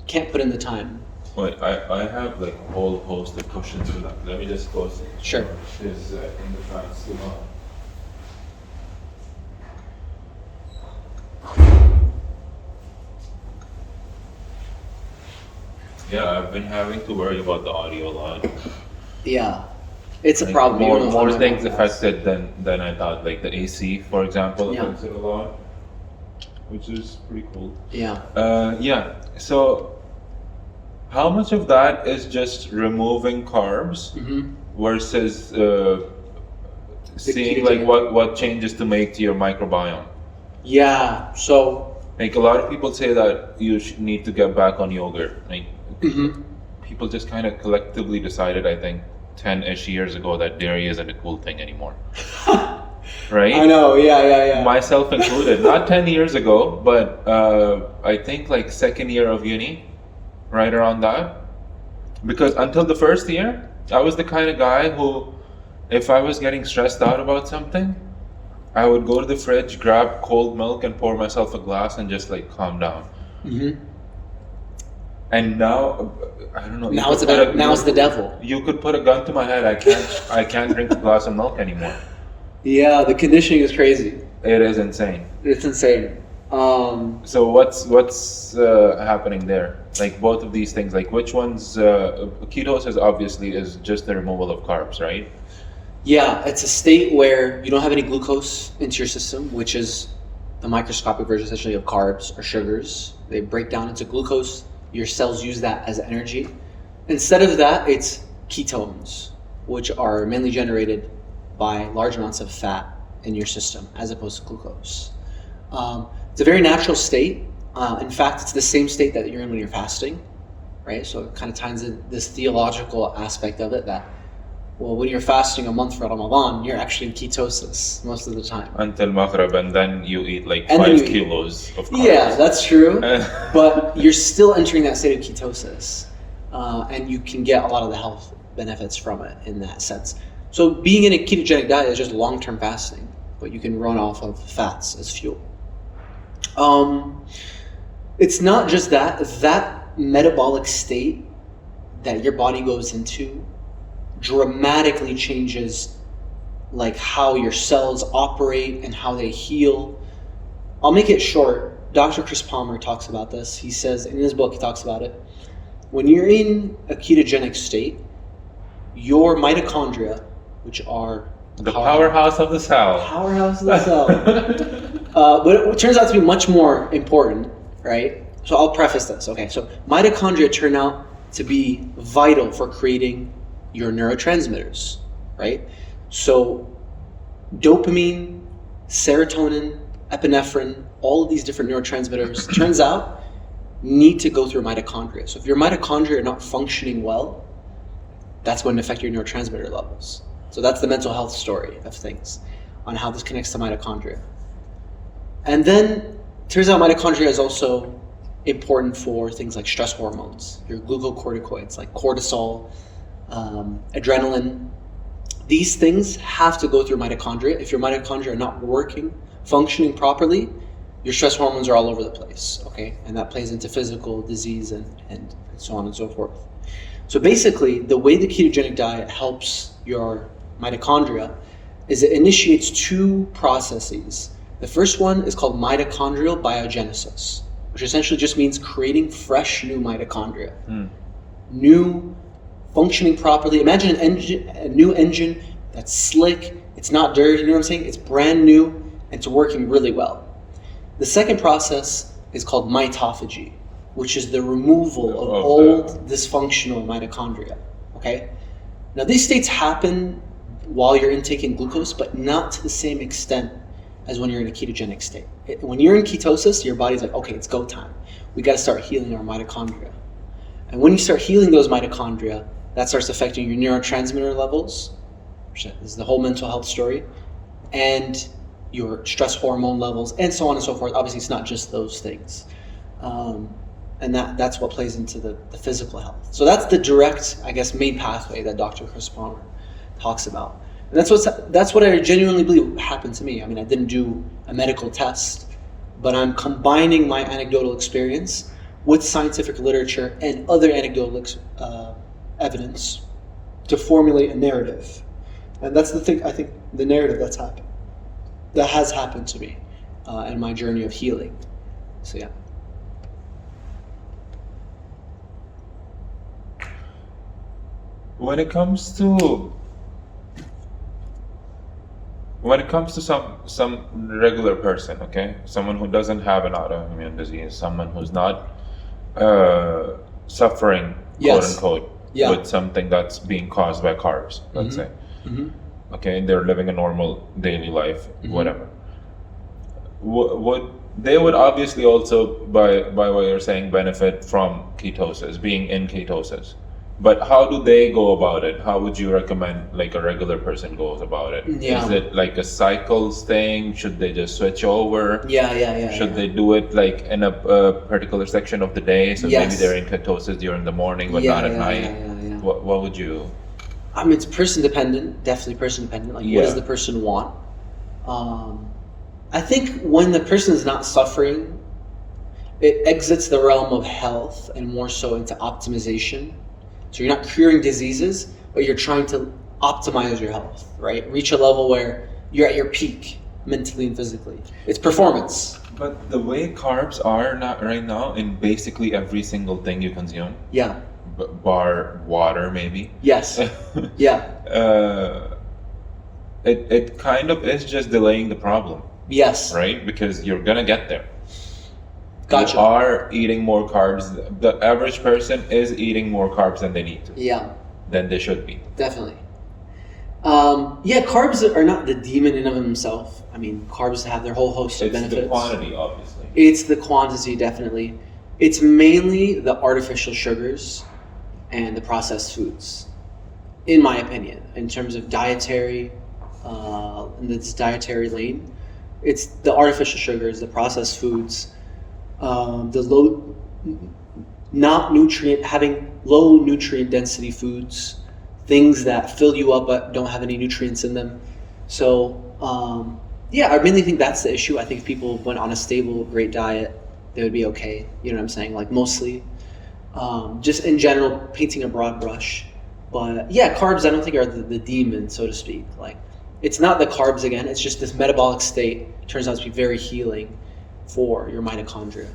can't put in the time. Wait, I have like a whole host of questions for that. Let me just go see. Sure. Is in the trance too long. Yeah, I've been having to worry about the audio a lot. Yeah, it's a Like, problem. You don't know More how things much affected than I thought. Like the AC, for example, Yeah. affects it a lot, which is pretty cool. Yeah. Yeah. So, how much of that is just removing carbs Mm-hmm. versus seeing like ketogenic. what changes to make to your microbiome? Yeah. So. Like a lot of people say that you need to get back on yogurt. Like Mm-hmm. people just kind of collectively decided, I think, 10-ish years ago that dairy isn't a cool thing anymore. Right? I know. Yeah. Myself included. Not 10 years ago, but I think like second year of uni, right around that. Because until the first year, I was the kind of guy who, if I was getting stressed out about something, I would go to the fridge, grab cold milk, and pour myself a glass and just like calm down. Mm-hmm. And now, I don't know. Now it's the devil. You could put a gun to my head. I can't drink a glass of milk anymore. Yeah, the conditioning is crazy. It is insane. It's insane. So what's happening there? Like both of these things. Like which ones? Ketosis obviously is just the removal of carbs, right? Yeah, it's a state where you don't have any glucose into your system, which is the microscopic version essentially of carbs or sugars. They break down into glucose. Your cells use that as energy. Instead of that, it's ketones. which are mainly generated by large amounts of fat in your system as opposed to glucose. It's a very natural state. In fact, it's the same state that you're in when you're fasting, right? So it kind of ties in this theological aspect of it that, well, when you're fasting a month for Ramadan, you're actually in ketosis most of the time. Until Maghrib, and then you eat like And then 5 you eat. kilos of carbs. Yeah, that's true. But you're still entering that state of ketosis. And you can get a lot of the health benefits from it in that sense. So being in a ketogenic diet is just long-term fasting, but you can run off of fats as fuel. It's not just that metabolic state that your body goes into dramatically changes like how your cells operate and how they heal. I'll make it short. Dr. Chris Palmer talks about this. He says in his book, he talks about it. When you're in a ketogenic state, your mitochondria, which are the powerhouse of the cell. Powerhouse of the cell. But it turns out to be much more important, right? So I'll preface this. Okay, so mitochondria turn out to be vital for creating your neurotransmitters, right? So dopamine, serotonin, epinephrine, all of these different neurotransmitters, turns out, need to go through mitochondria. So if your mitochondria are not functioning well, that's going to affect your neurotransmitter levels. So that's the mental health story of things, on how this connects to mitochondria. And then, turns out mitochondria is also important for things like stress hormones, your glucocorticoids like cortisol, adrenaline. These things have to go through mitochondria. If your mitochondria are not working, functioning properly, your stress hormones are all over the place, okay? And that plays into physical disease and so on and so forth. So basically, the way the ketogenic diet helps your mitochondria is it initiates two processes. The first one is called mitochondrial biogenesis, which essentially just means creating fresh new mitochondria. New, functioning properly. Imagine a new engine that's slick, it's not dirty, you know what I'm saying? It's brand new, and it's working really well. The second process is called mitophagy, which is the removal of old dysfunctional mitochondria, okay? Now these states happen while you're intaking glucose, but not to the same extent as when you're in a ketogenic state. When you're in ketosis, your body's like, okay, it's go time. We gotta start healing our mitochondria. And when you start healing those mitochondria, that starts affecting your neurotransmitter levels, which is the whole mental health story, and your stress hormone levels, and so on and so forth. Obviously, it's not just those things. And that's what plays into the physical health. So that's the direct, I guess, main pathway that Dr. Chris Palmer talks about. And that's what I genuinely believe happened to me. I mean, I didn't do a medical test, but I'm combining my anecdotal experience with scientific literature and other anecdotal evidence to formulate a narrative. And that's the thing, I think, the narrative that has happened to me in my journey of healing. So yeah. When it comes to some regular person, okay, someone who doesn't have an autoimmune disease, someone who's not suffering, quote unquote, with something that's being caused by carbs, let's say. Okay, they're living a normal daily life, whatever. They would obviously also, by what you're saying, benefit from ketosis, being in ketosis. But how do they go about it? How would you recommend like a regular person goes about it? Yeah. Is it like a cycles thing? Should they just switch over? Should they do it like in a particular section of the day? So maybe they're in ketosis during the morning, but not at night. What would you? I mean, it's person dependent, definitely person dependent. Like, what does the person want? I think when the person is not suffering, it exits the realm of health and more so into optimization. So you're not curing diseases, but you're trying to optimize your health, right? Reach a level where you're at your peak mentally and physically. It's performance. But the way carbs are not right now in basically every single thing you consume. Yeah. Bar water, maybe. Yes. Yeah. It kind of is just delaying the problem. Yes. Right? Because you're gonna get there. Gotcha. You are eating more carbs. The average person is eating more carbs than they need to. Yeah. Than they should be. Definitely. Yeah, carbs are not the demon in of themselves. I mean, carbs have their whole host of It's benefits. the quantity, obviously. It's the quantity, definitely. It's mainly the artificial sugars and the processed foods, in my opinion, in terms of dietary, in this dietary lane. It's the artificial sugars, the processed foods, the having low nutrient density foods, things that fill you up but don't have any nutrients in them. So, yeah, I really think that's the issue. I think if people went on a stable, great diet, they would be okay. You know what I'm saying? Like mostly, just in general, painting a broad brush. But yeah, carbs I don't think are the demon, so to speak. Like, it's not the carbs again. It's just this metabolic state turns out to be very healing for your mitochondria.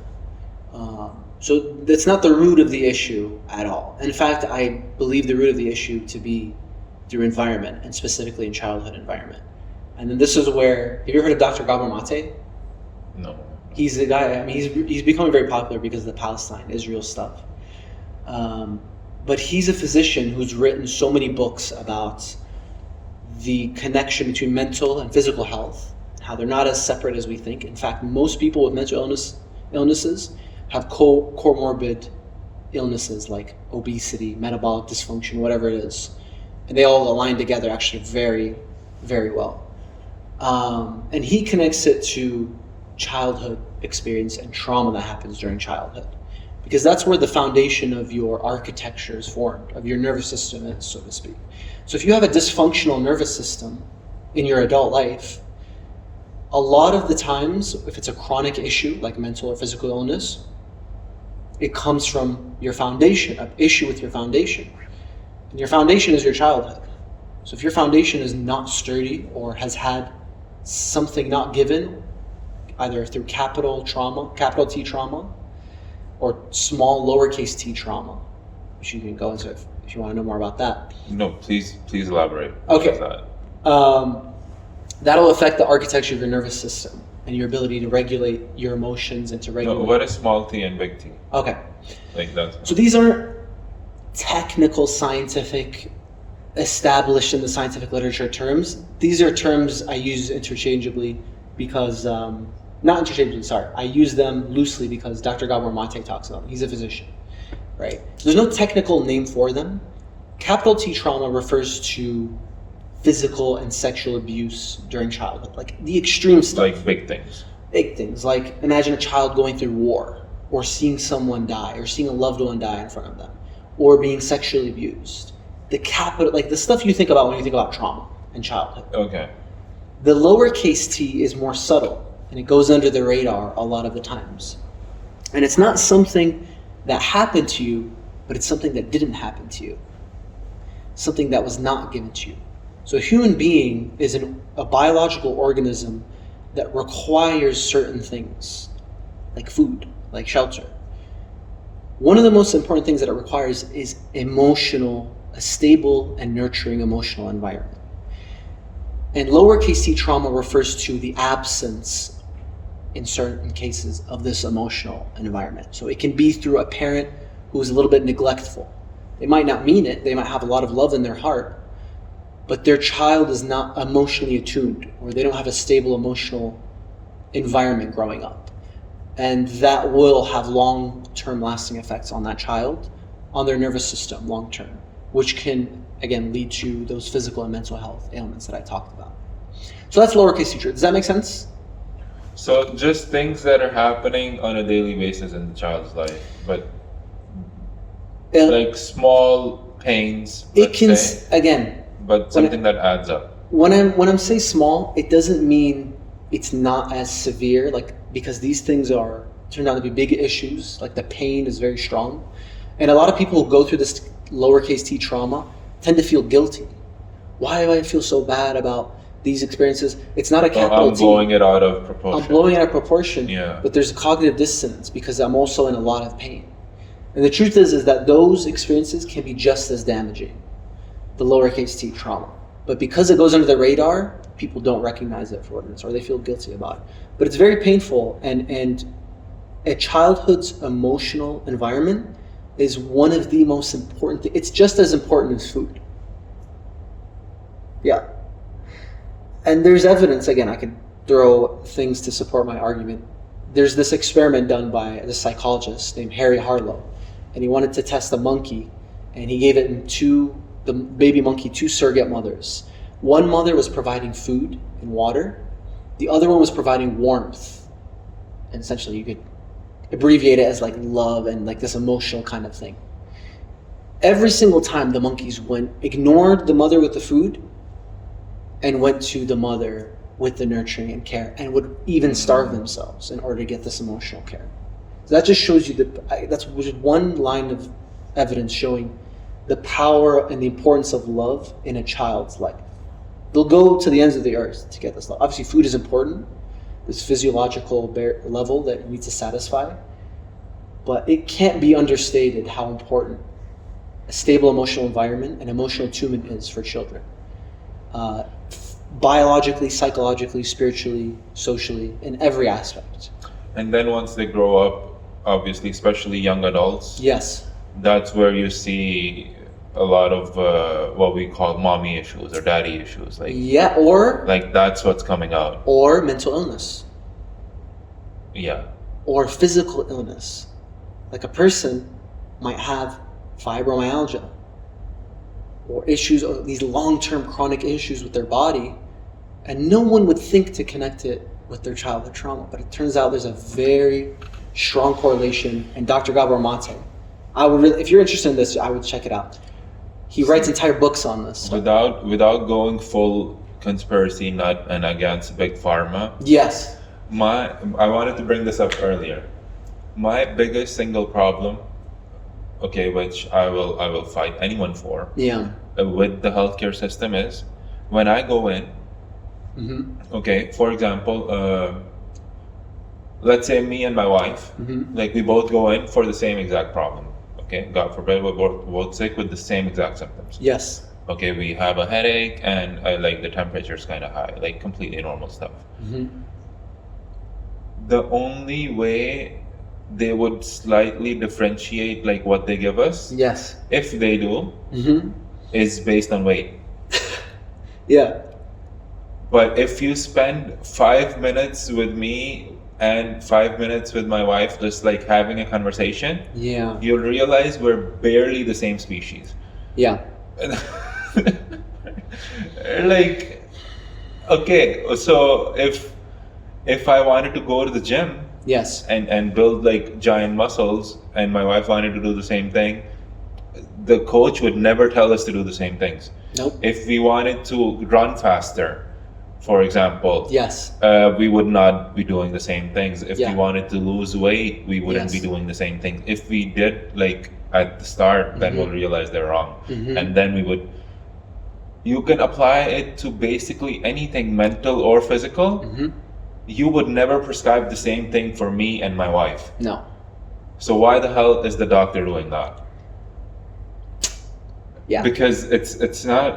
So that's not the root of the issue at all. In fact, I believe the root of the issue to be through environment, and specifically in childhood environment. And then this is where, have you ever heard of Dr. Gabor Mate? No. He's the guy, I mean, he's becoming very popular because of the Palestine, Israel stuff. But he's a physician who's written so many books about the connection between mental and physical health, how they're not as separate as we think. In fact, most people with mental illnesses have comorbid illnesses like obesity, metabolic dysfunction, whatever it is. And they all align together actually very, very well. And he connects it to childhood experience and trauma that happens during childhood. Because that's where the foundation of your architecture is formed, of your nervous system is, so to speak. So if you have a dysfunctional nervous system in your adult life, a lot of the times, if it's a chronic issue like mental or physical illness, it comes from your foundation, an issue with your foundation. And your foundation is your childhood. So if your foundation is not sturdy or has had something not given, either through capital T trauma, or small lowercase t trauma, which you can go into if you want to know more about that. No, please elaborate. Okay. What is That'll affect the architecture of your nervous system and your ability to regulate your emotions and to that? regulate. No, what is small t and big T? Okay. Like that. So these aren't technical, scientific, established in the scientific literature terms. These are terms I use interchangeably because, not interchangeably, sorry. I use them loosely because Dr. Gabor Mate talks about them. He's a physician, right? So there's no technical name for them. Capital T trauma refers to physical and sexual abuse during childhood, like the extreme stuff. Like big things. Big things, like imagine a child going through war, or seeing someone die, or seeing a loved one die in front of them, or being sexually abused. The capital, like the stuff you think about when you think about trauma in childhood. Okay. The lowercase t is more subtle, and it goes under the radar a lot of the times. And it's not something that happened to you, but it's something that didn't happen to you. Something that was not given to you. So a human being is a biological organism that requires certain things, like food, like shelter. One of the most important things that it requires is a stable and nurturing emotional environment. And lowercase t trauma refers to the absence, in certain cases, of this emotional environment. So it can be through a parent who is a little bit neglectful. They might not mean it, they might have a lot of love in their heart, but their child is not emotionally attuned, or they don't have a stable emotional environment growing up. And that will have long-term lasting effects on that child, on their nervous system long-term, which can, again, lead to those physical and mental health ailments that I talked about. So that's lowercase t. Does that make sense? So just things that are happening on a daily basis in the child's life, but like small pains, It can, say, again, but something that adds up. when I'm saying small, it doesn't mean it's not as severe, like, because these things turn out to be big issues, like the pain is very strong. And a lot of people who go through this lowercase t trauma tend to feel guilty. Why do I feel so bad about these experiences? It's not a capital I'm T. blowing it out of proportion. I'm blowing it out of proportion, Yeah. but there's cognitive dissonance because I'm also in a lot of pain. And the truth is that those experiences can be just as damaging, the lowercase t trauma. But because it goes under the radar, people don't recognize it for what it is, or they feel guilty about it. But it's very painful, and a childhood's emotional environment is one of the most important things. It's just as important as food. Yeah. And there's evidence, again, I could throw things to support my argument. There's this experiment done by this psychologist named Harry Harlow, and he wanted to test a monkey, and he gave the baby monkey two surrogate mothers. One mother was providing food and water, the other one was providing warmth. And essentially you could abbreviate it as like love and like this emotional kind of thing. Every single time the monkeys ignored the mother with the food and went to the mother with the nurturing and care, and would even starve themselves in order to get this emotional care. So that just shows you that's just one line of evidence showing the power and the importance of love in a child's life. They'll go to the ends of the earth to get this love. Obviously, food is important, this physiological level that you need to satisfy, but it can't be understated how important a stable emotional environment and emotional attunement is for children. Biologically, psychologically, spiritually, socially, in every aspect. And then once they grow up, obviously, especially young adults, Yes. that's where you see a lot of what we call mommy issues or daddy issues. Yeah, or That's what's coming out. or mental illness, Yeah. or physical illness. Like a person might have fibromyalgia, or issues, or these long-term chronic issues with their body, and no one would think to connect it with their childhood trauma. But it turns out there's a very strong correlation. And Dr. Gabor Mate, if you're interested in this, I would check it out. He writes entire books on this. Without going full conspiracy nut and against big pharma. Yes. I wanted to bring this up earlier. My biggest single problem, which I will fight anyone for, Yeah. With the healthcare system is when I go in. Mm-hmm. For example, let's say me and my wife, we both go in for the same exact problem. Okay, God forbid, we're both sick with the same exact symptoms. Yes. Okay, we have a headache and the temperature's kind of high, completely normal stuff. Mm-hmm. The only way they would slightly differentiate what they give us, Yes. if they do, is based on weight. Yeah. But if you spend 5 minutes with me and 5 minutes with my wife, just having a conversation, Yeah. you'll realize we're barely the same species. Yeah. So if I wanted to go to the gym, Yes. and build giant muscles, and my wife wanted to do the same thing, the coach would never tell us to do the same things. Nope. If we wanted to run faster, for example, Yes. we would not be doing the same things. If Yeah. we wanted to lose weight, we wouldn't be Yes. doing the same thing. If we did at the start, then we'll realize they're wrong. And then you can apply it to basically anything, mental or physical. You would never prescribe the same thing for me and my wife. No. So why the hell is the doctor doing that? Yeah. Because it's not,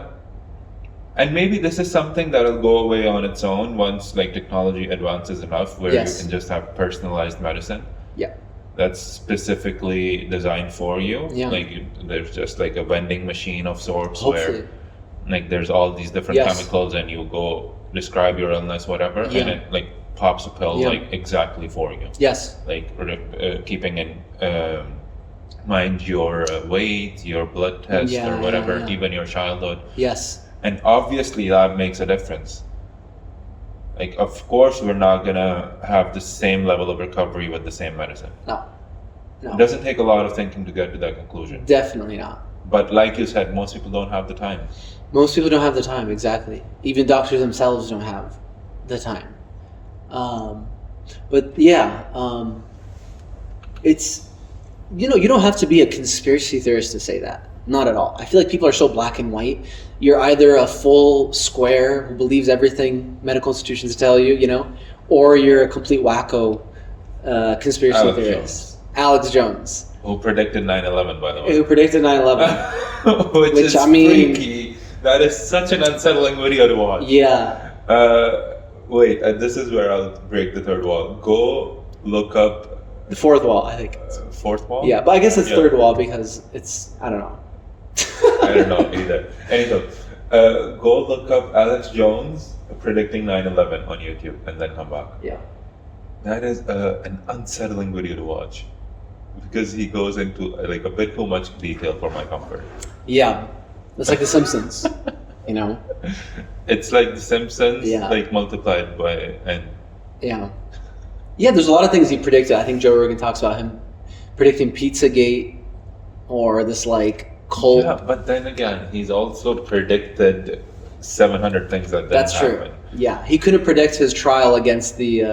and maybe this is something that'll go away on its own once technology advances enough where Yes. you can just have personalized medicine Yeah. that's specifically designed for you. Yeah. There's just a vending machine of sorts Hopefully. where there's all these different Yes. chemicals, and you go describe your illness, whatever, Yeah. and it pops a pill Yeah. exactly for you. Yes. Keeping in mind your weight, your blood test, Yeah, or whatever, yeah. even your childhood. Yes. And obviously that makes a difference. Of course we're not gonna have the same level of recovery with the same medicine. No. No. It doesn't take a lot of thinking to get to that conclusion. Definitely not. But like you said, most people don't have the time. Most people don't have the time, exactly. Even doctors themselves don't have the time. But yeah, it's, you don't have to be a conspiracy theorist to say that. Not at all. I feel like people are so black and white. You're either a full square who believes everything medical institutions tell you, or you're a complete wacko conspiracy Alex theorist. Alex Jones. Who predicted 9/11, by the way. Who predicted 9/11. Which is I mean- freaky. That is such an unsettling video to watch. Yeah. Wait, this is where I'll break the third wall. Go look up The fourth wall, I think. fourth wall? Yeah, but I guess it's Yeah. third wall because it's, I don't know. I don't know either. Anywho, Go look up Alex Jones predicting 9/11 on YouTube and then come back. Yeah. That is an unsettling video to watch because he goes into like a bit too much detail for my comfort. Yeah. It's like The Simpsons, you know? It's like The Simpsons, Yeah. like multiplied by and Yeah. Yeah, there's a lot of things he predicted. I think Joe Rogan talks about him predicting Pizzagate or this like cult. yeah. But then again, he's also predicted 700 things that didn't That's true. happen. Yeah, he couldn't predict his trial against the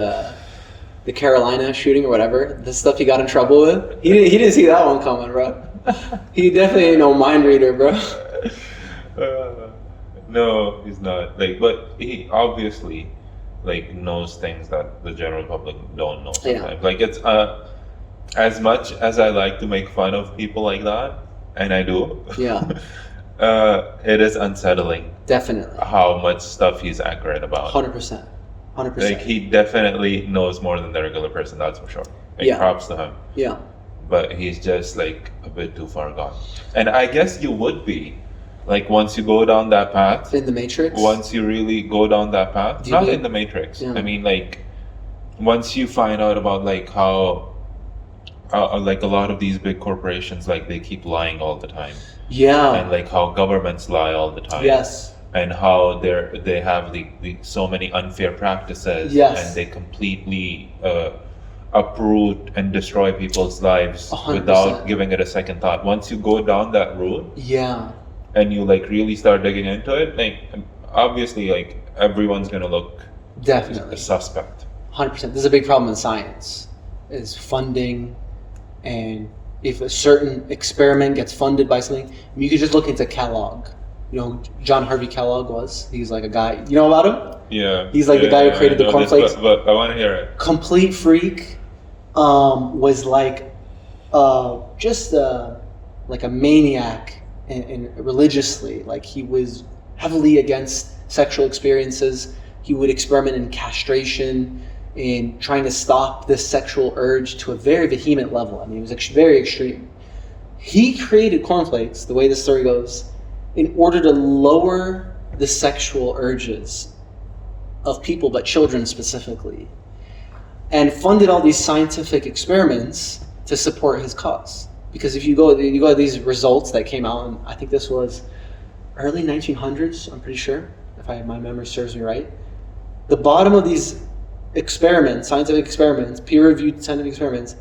Carolina shooting or whatever. The stuff he got in trouble with. He didn't see that one coming, bro. He definitely ain't no mind reader, bro. No, he's not. Like, but he obviously like knows things that the general public don't know sometimes. Yeah. Like it's as much as I like to make fun of people like that, and I do. Yeah. It is unsettling Definitely. how much stuff he's accurate about. 100%. 100%. Like he definitely knows more than the regular person, that's for sure. Like Yeah. props to him. Yeah. But he's just like a bit too far gone. And I guess you would be. Like once you go down that path, In the Matrix? once you really go down that path, Do you not mean- in the Matrix. Yeah. I mean, like once you find out about like how, like a lot of these big corporations, like they keep lying all the time, Yeah. and like how governments lie all the time, Yes. and how they have the so many unfair practices, Yes. and they completely uproot and destroy people's lives 100%. without giving it a second thought. Once you go down that route, Yeah. and you like really start digging into it, like obviously like everyone's gonna look Definitely. a suspect. 100%. This is a big problem in science, is funding, and if a certain experiment gets funded by something, you could just look into Kellogg. You know who John Harvey Kellogg was? He's like a guy, you know about him? Yeah. He's like the guy who created I the know this, cornflakes. but I want to hear it. Complete freak, was like just like a maniac and religiously. Like he was heavily against sexual experiences. He would experiment in castration, in trying to stop this sexual urge to a very vehement level. I mean, it was very extreme. He created cornflakes, the way the story goes, in order to lower the sexual urges of people, but children specifically, and funded all these scientific experiments to support his cause. Because if you go to these results that came out, and I think this was early 1900s, I'm pretty sure, if my memory serves me right, the bottom of these experiments, scientific experiments, peer-reviewed scientific experiments,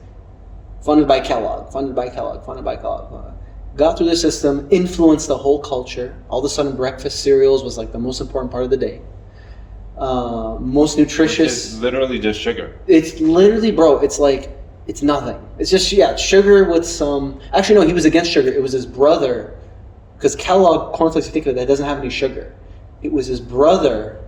funded by Kellogg, got through the system, influenced the whole culture. All of a sudden, breakfast cereals was like the most important part of the day. Most nutritious. It's literally just sugar. It's literally, bro, it's like, it's nothing. It's just, yeah, sugar with some... Actually, no, he was against sugar. It was his brother. Because Kellogg cornflakes, you think of it, that doesn't have any sugar. It was his brother,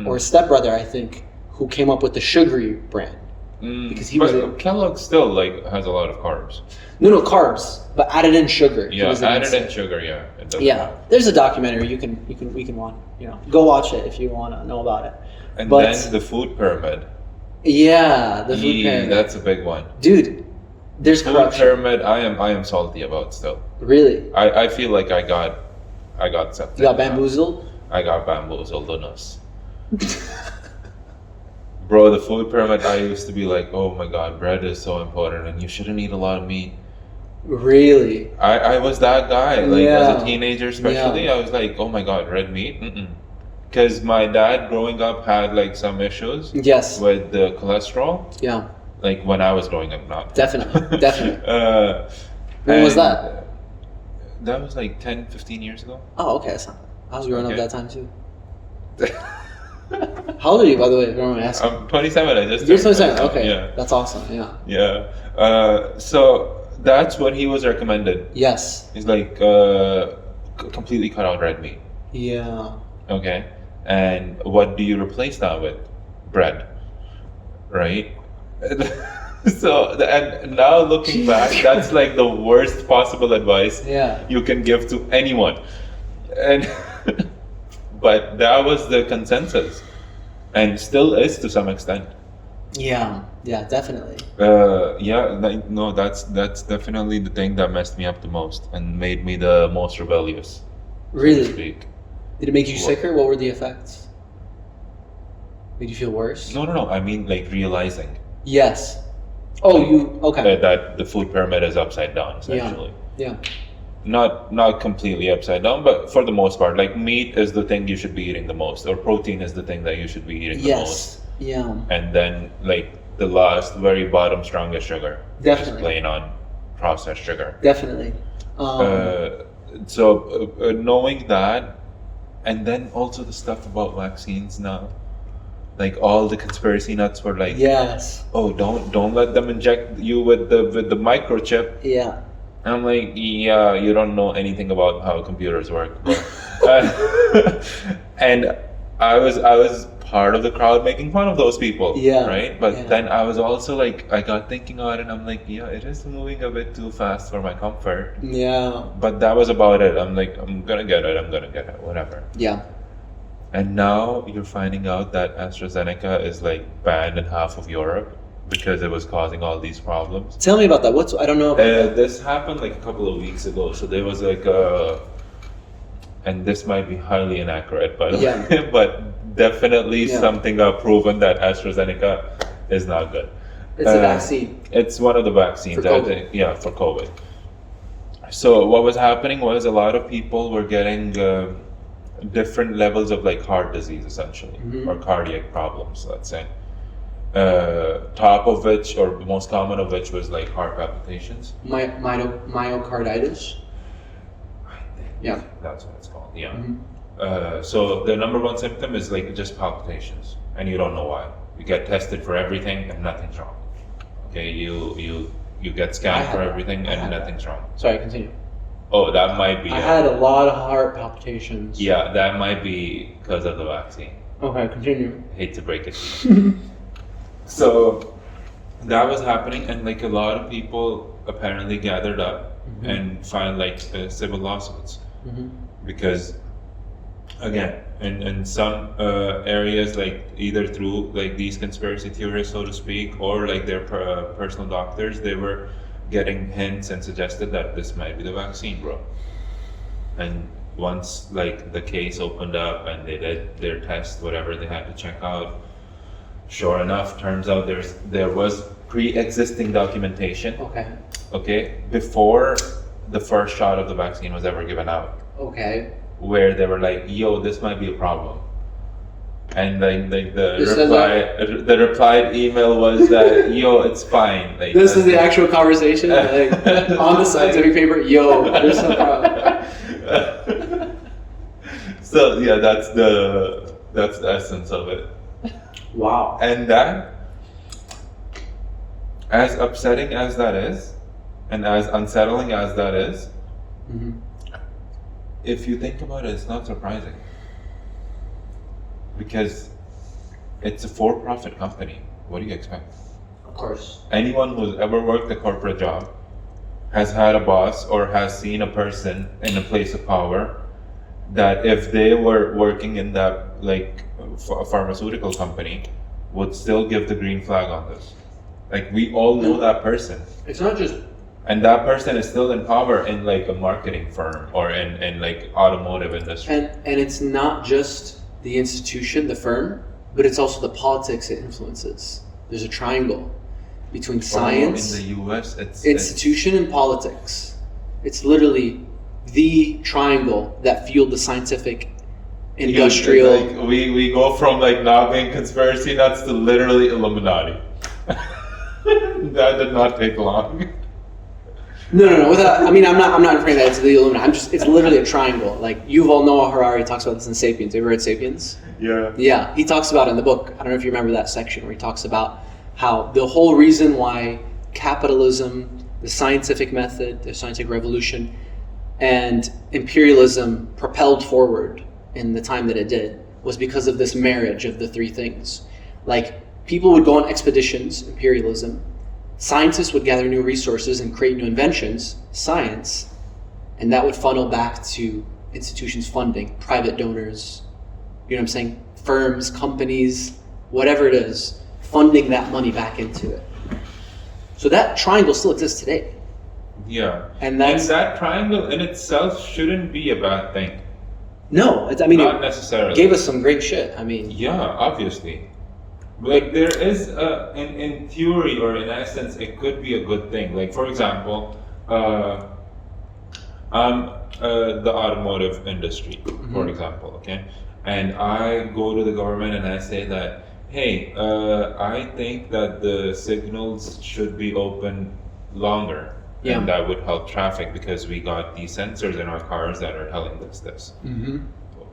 or his stepbrother, I think, who came up with the sugary brand. Because he was... Kellogg still like has a lot of carbs. No, carbs, but added in sugar. He Yeah, was added against in it. sugar. Yeah. It doesn't Yeah, matter. there's a documentary we can watch. You know, go watch it if you want to know about it. And But- then the food pyramid. Yeah, the food Yeah, pyramid. that's a big one. Dude, there's Food corruption. pyramid. I am salty about still. Really, I feel like I got something. you got bamboozled. I got bamboozled on us. Bro, the food pyramid, I used to be like, oh my god, bread is so important and you shouldn't eat a lot of meat. Really? I was that guy. Like Yeah. as a teenager especially, I was like, oh my god, red meat? Because my dad growing up had like some issues Yes. with the cholesterol. Yeah. Like when I was growing up, not Definitely. Definitely. When was that? That was like 10, 15 years ago. Oh, okay. That's not, I was growing Okay. up that time too. How old are you, by the way? If you don't mind me asking. I'm 27. I just You're turned 27. 27, Okay. Yeah. That's awesome. Yeah. Yeah. So that's what he was recommended. Yes. He's like completely cut out red meat. Yeah. Okay. And what do you replace that with? Bread. Right? So, and now looking back, that's like the worst possible advice Yeah. you can give to anyone. And but that was the consensus, and still is to some extent. Yeah. Yeah. Definitely. Yeah, no, that's definitely the thing that messed me up the most and made me the most rebellious. So to Really. speak. Did it make you What? sicker? What were the effects? Made you feel worse? No. I mean, like realizing Yes. Oh, okay. that the food pyramid is upside down, essentially. Yeah. Not completely upside down, but for the most part, like meat is the thing you should be eating the most, or protein is the thing that you should be eating the most. Yes. Yeah. And then like the last very bottom strongest sugar, Definitely. just plain on processed sugar. Definitely. So knowing that, and then also the stuff about vaccines now, like all the conspiracy nuts were like, Yes. oh, don't let them inject you with the microchip. Yeah. And I'm like, yeah, you don't know anything about how computers work. But, and I was part of the crowd making fun of those people. Yeah. Right? But Yeah. then I was also like, I got thinking about it and I'm like, yeah, it is moving a bit too fast for my comfort. Yeah. But that was about it. I'm like, I'm gonna get it, whatever. Yeah. And now you're finding out that AstraZeneca is like banned in half of Europe because it was causing all these problems. Tell me about that. I don't know about that. This happened like a couple of weeks ago. So there was like and this might be highly inaccurate, but Yeah. but definitely Yeah. something got proven that AstraZeneca is not good. It's a vaccine. It's one of the vaccines, For I COVID. think. Yeah, for COVID. So what was happening was a lot of people were getting different levels of like heart disease, essentially, Mhm. or cardiac problems, let's say. Top of which, or the most common of which, was like heart palpitations. Myocarditis. I think Yeah. that's what it's called. Yeah. Mhm. So the number one symptom is like just palpitations, and you don't know why. You get tested for everything, and nothing's wrong. Okay, you get I scanned for had that. everything, I and had that. nothing's wrong. Sorry, continue. Oh, that might be. I had a lot of heart palpitations. Yeah, that might be because of the vaccine. Okay, continue. Hate to break it to you. So that was happening, and like a lot of people apparently gathered up Mhm. and filed like civil lawsuits Mhm. because, again, in some areas, like either through like these conspiracy theorists, so to speak, or like their personal doctors, they were getting hints and suggested that this might be the vaccine, bro. And once like the case opened up and they did their test, whatever they had to check out, sure enough, turns out there was pre-existing documentation, okay, before the first shot of the vaccine was ever given out, Okay. where they were like, yo, this might be a problem. And then like This says the replied email was that, yo, it's fine. Like, This is the actual conversation, like on the scientific paper. Yo, there's no problem. So yeah, that's the essence of it. Wow. And that, as upsetting as that is, and as unsettling as that is, Mhm. if you think about it, it's not surprising. Because it's a for-profit company. What do you expect? Of course. Anyone who's ever worked a corporate job has had a boss or has seen a person in a place of power that if they were working in that like pharmaceutical company would still give the green flag on this. Like we all know that person. It's not just. And that person is still in power in like a marketing firm or in like automotive industry. And it's not just the institution, the firm, but it's also the politics it influences. There's a triangle between science, in the US, it's institution, and politics. It's literally the triangle that fueled the scientific, industrial. Like, we go from like not being conspiracy nuts to literally Illuminati. That did not take long. No. Without, I mean, I'm not afraid that it's the Illuminati. It's literally a triangle. Like Yuval Noah Harari talks about this in *Sapiens*. Have you ever read *Sapiens*? Yeah. Yeah, he talks about it in the book. I don't know if you remember that section where he talks about how the whole reason why capitalism, the scientific method, the scientific revolution, and imperialism propelled forward in the time that it did was because of this marriage of the three things. Like, people would go on expeditions, imperialism, scientists would gather new resources and create new inventions, science, and that would funnel back to institutions funding, private donors, you know what I'm saying, firms, companies, whatever it is, funding that money back into it. So that triangle still exists today. Yeah. And that's that triangle in itself shouldn't be a bad thing. No, I mean, Not it necessarily. gave us some great shit. I mean, Yeah, obviously. Like there is, in theory or in essence, it could be a good thing. Like for example, I'm the automotive industry, for example, okay, and I go to the government and I say that, hey, I think that the signals should be open longer, Yeah. and that would help traffic because we got these sensors in our cars that are telling us this,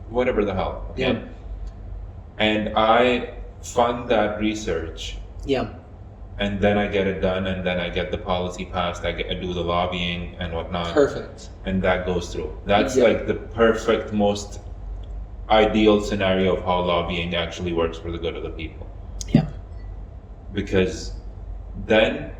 whatever the hell, okay? Yeah. And I fund that research, yeah, and then I get it done, and then I get the policy passed. I do the lobbying and whatnot, perfect. and that goes through. That's Yeah. like the perfect, most ideal scenario of how lobbying actually works for the good of the people. Yeah. Because then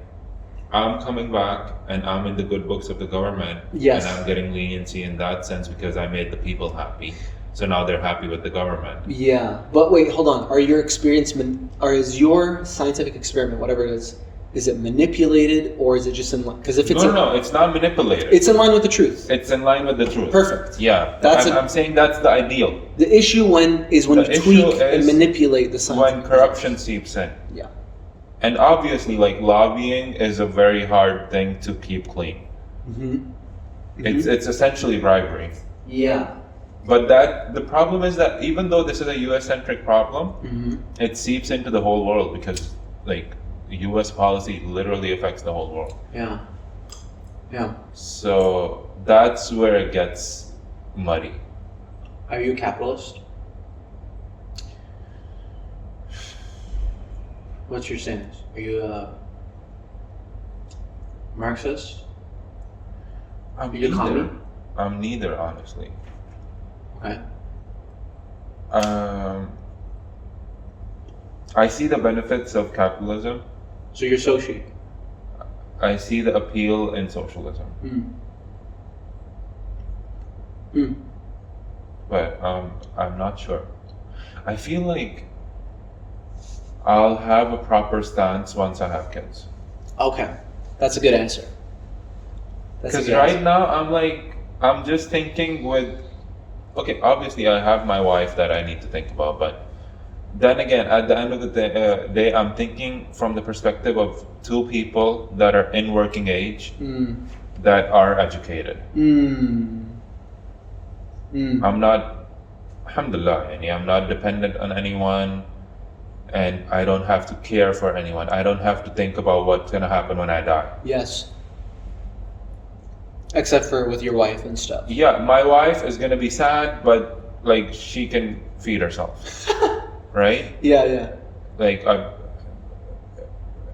I'm coming back and I'm in the good books of the government, Yes. and I'm getting leniency in that sense because I made the people happy. So now they're happy with the government. Yeah, but wait, hold on. Are your experiments, or is your scientific experiment, whatever it is it manipulated or is it just in line? Because if it's No, it's not manipulated. it's in line with the truth. It's in line with the truth. Perfect. Yeah, That's I'm saying that's the ideal. The issue when The you tweak issue and is manipulate the science. when corruption seeps in. Yeah. And obviously, like lobbying is a very hard thing to keep clean. It's essentially bribery. Yeah. But the problem is that even though this is a U.S. centric problem, it seeps into the whole world because like U.S. policy literally affects the whole world. Yeah. Yeah. So that's where it gets muddy. Are you a capitalist? What's your stance? Are you a Marxist? I'm You commie? neither. I'm neither, honestly. Okay. I see the benefits of capitalism. So you're soci. I see the appeal in socialism. But I'm not sure. I feel like I'll have a proper stance once I have kids. Okay. That's a good answer. That's a Because good right answer. now I'm just thinking okay, obviously I have my wife that I need to think about, but then again, at the end of the day, I'm thinking from the perspective of two people that are in working age that are educated. I'm not, alhamdulillah, I'm not dependent on anyone, and I don't have to care for anyone. I don't have to think about what's going to happen when I die. Yes. Except for with your wife and stuff. Yeah, my wife is going to be sad, but like she can feed herself. Right? Yeah. Like,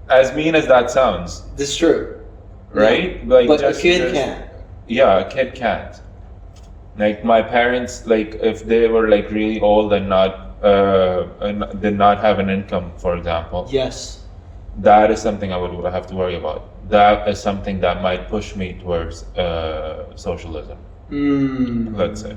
as mean as that sounds, This is true. right? Yeah. Like, But a kid can't. Yeah, a kid can't. Like my parents, like if they were like really old and did not have an income, for example, Yes. that is something I would have to worry about. That is something that might push me towards socialism. Let's say.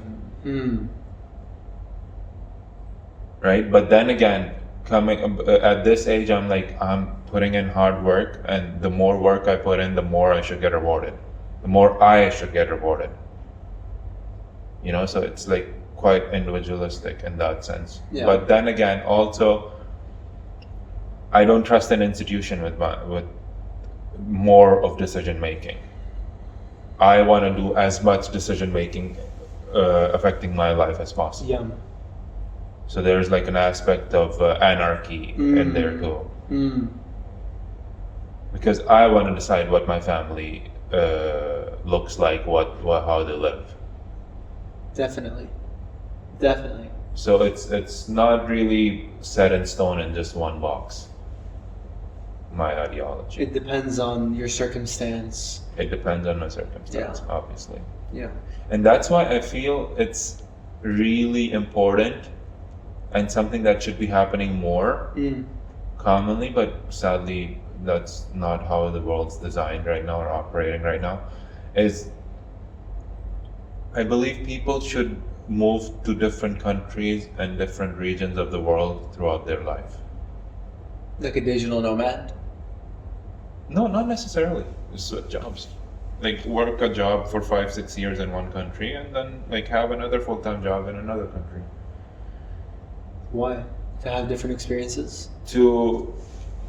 Right, but then again, coming at this age, I'm putting in hard work, and the more work I put in, the more I should get rewarded. The more I should get rewarded. So it's like quite individualistic in that sense. Yeah. But then again, also, I don't trust an institution with more of decision making. I want to do as much decision making affecting my life as possible. Yeah. So there's like an aspect of anarchy in there too. Because I want to decide what my family looks like, how they live. Definitely. So it's not really set in stone in just one box. My ideology. It depends on your circumstance. It depends on my circumstance, obviously. Yeah. And that's why I feel it's really important and something that should be happening more commonly, but sadly that's not how the world's designed right now or operating right now, is I believe people should move to different countries and different regions of the world throughout their life. Like a digital nomad? No, not necessarily. Just switch jobs. like work a job for 5-6 years in one country and then like have another full-time job in another country. Why? To have different experiences? To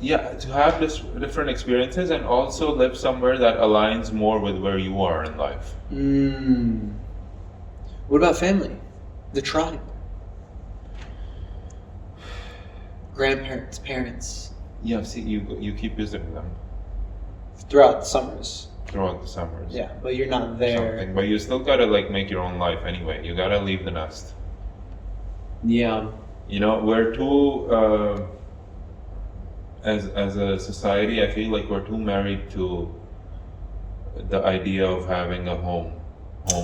have this different experiences and also live somewhere that aligns more with where you are in life. What about family? The tribe? Grandparents, parents? Yeah, see, you keep visiting them Throughout the summers. throughout the summers. Yeah, but you're not there. Something, but you still gotta like make your own life anyway. You gotta leave the nest. Yeah. You know, we're too as a society, I feel like we're too married to the idea of having a home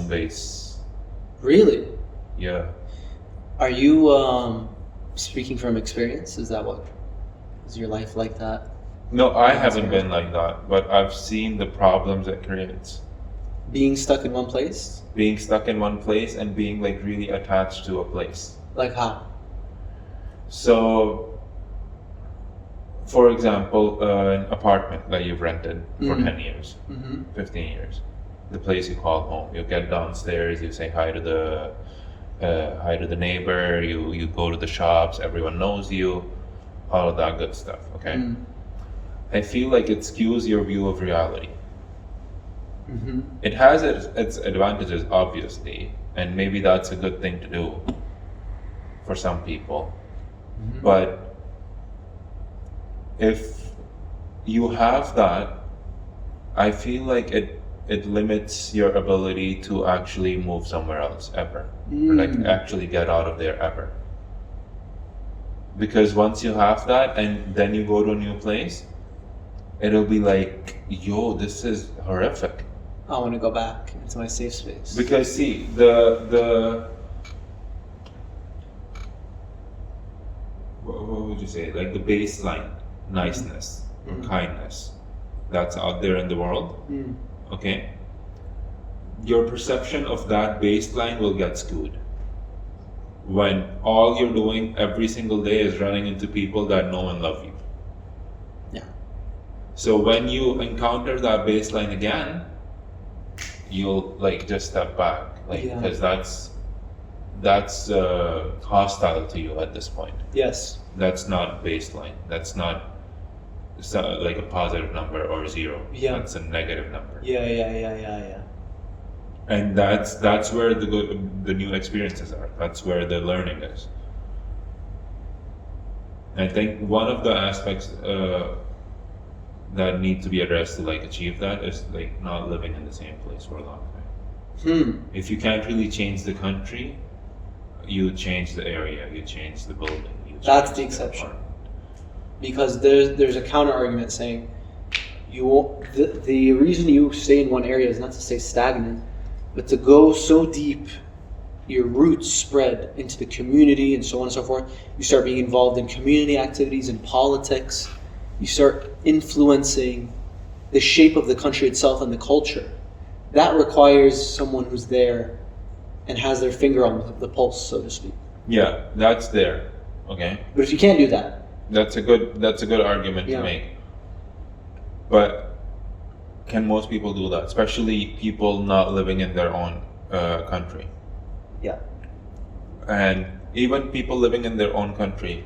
base. Really? Yeah. Are you speaking from experience? Is your life like that? No, I haven't been like that, but I've seen the problems it creates. Being stuck in one place? Being stuck in one place and being like really attached to a place. Like how? So, for example, an apartment that you've rented for 10 years, 15 years, the place you call home. You get downstairs, you say hi to the neighbor, you go to the shops, everyone knows you, all of that good stuff, okay? I feel like it skews your view of reality. It has its advantages, obviously, and maybe that's a good thing to do for some people. But if you have that, I feel like it limits your ability to actually move somewhere else ever, or like actually get out of there ever. Because once you have that and then you go to a new place, it'll be like, yo, this is horrific. I want to go back into my safe space. Because see, the what would you say? Like the baseline niceness or kindness that's out there in the world. Okay. Your perception of that baseline will get skewed when all you're doing every single day is running into people that know and love you. Yeah. So when you encounter that baseline again, you'll like just step back, like because that's hostile to you at this point. Yes. That's not baseline. That's not like a positive number or zero. Yeah. That's a negative number. Yeah. And that's where the new experiences are. That's where the learning is. I think one of the aspects that need to be addressed to like achieve that is like not living in the same place for a long time. If you can't really change the country, you change the area, you change the building. That's the exception. Because there's a counter argument saying the reason you stay in one area is not to stay stagnant, but to go so deep, your roots spread into the community and so on and so forth. You start being involved in community activities and politics. You start influencing the shape of the country itself and the culture. That requires someone who's there and has their finger on the pulse, so to speak. Yeah, that's there. Okay. But if you can't do that, that's a good argument to make. But can most people do that? Especially people not living in their own country. Yeah. And even people living in their own country,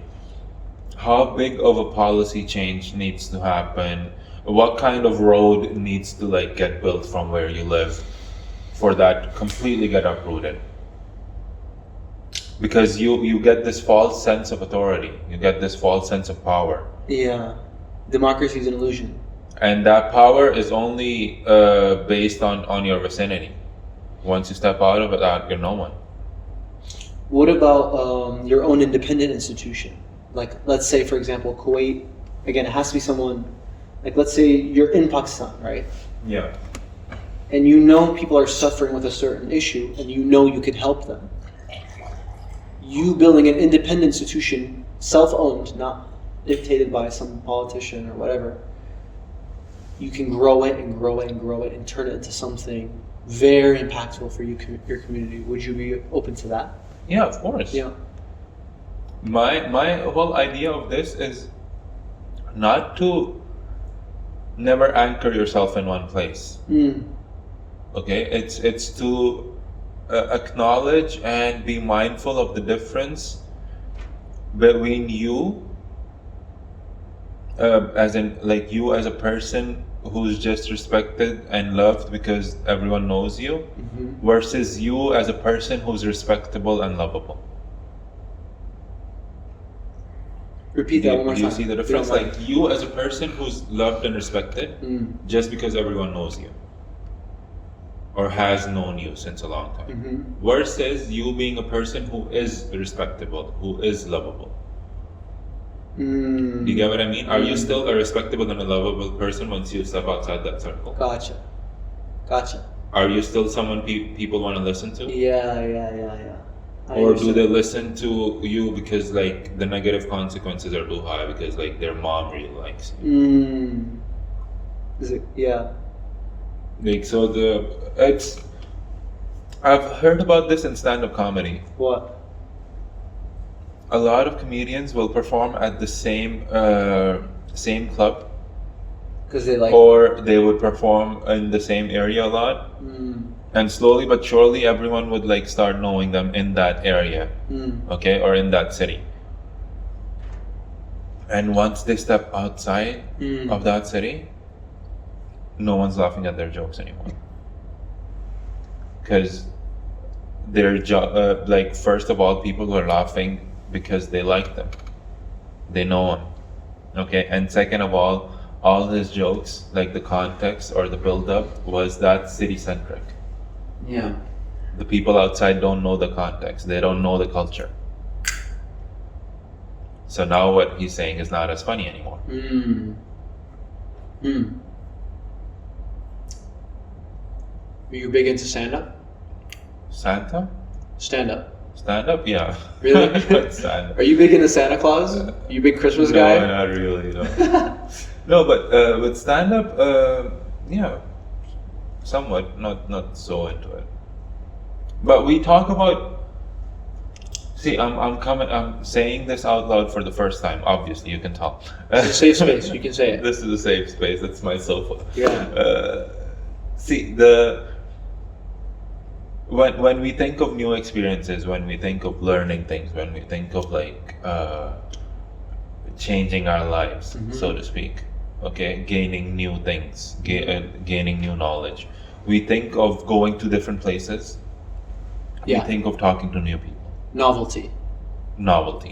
how big of a policy change needs to happen? What kind of road needs to like get built from where you live for that completely get uprooted? Because you get this false sense of authority, you get this false sense of power. Yeah, democracy is an illusion. And that power is only based on your vicinity. Once you step out of that, you're no one. What about your own independent institution? Like, let's say, for example, Kuwait. Again, it has to be someone, like, let's say you're in Pakistan, right? Yeah. And you know people are suffering with a certain issue, and you know you could help them. You building an independent institution, self-owned, not dictated by some politician or whatever, you can grow it and grow it and grow it and turn it into something very impactful for your community. Would you be open to that? Yeah, of course. Yeah. My whole idea of this is not to never anchor yourself in one place. Okay, it's to acknowledge and be mindful of the difference between you, as in like you as a person who's just respected and loved because everyone knows you, versus you as a person who's respectable and lovable. Repeat that one more Do time. you see the if you don't difference? mind. Like you as a person who's loved and respected just because everyone knows you or has known you since a long time, versus you being a person who is respectable, who is lovable. Do you get what I mean? Are you still a respectable and a lovable person once you step outside that circle? Gotcha. Are you still someone people want to listen to? Yeah. I Or do understand. they listen to you because like the negative consequences are too high because like their mom really likes you? Is it? Yeah. Like so I've heard about this in stand-up comedy. What? A lot of comedians will perform at the same club, Because they like. or they would perform in the same area a lot, and slowly but surely everyone would like start knowing them in that area, okay, or in that city. And once they step outside of that city, no one's laughing at their jokes anymore, because their like first of all, people are laughing because they like them, they know him, okay, and second of all his jokes, like the context or the build-up was that city-centric. Yeah. The people outside don't know the context, they don't know the culture, so now what he's saying is not as funny anymore. Are you big into stand-up? Stand-up, yeah. Really? Stand-up. Are you big into Santa Claus? Are you a big Christmas guy? No, not really. No, no, but with stand-up, yeah, somewhat. Not so into it. But we talk about. See, I'm saying this out loud for the first time. Obviously, you can tell. It's a safe space. You can say it. This is a safe space. It's my sofa. Yeah. See, when we think of new experiences, when we think of learning things, when we think of like changing our lives, so to speak, okay, gaining new things, gaining new knowledge, we think of going to different places. Yeah. We think of talking to new people. Novelty.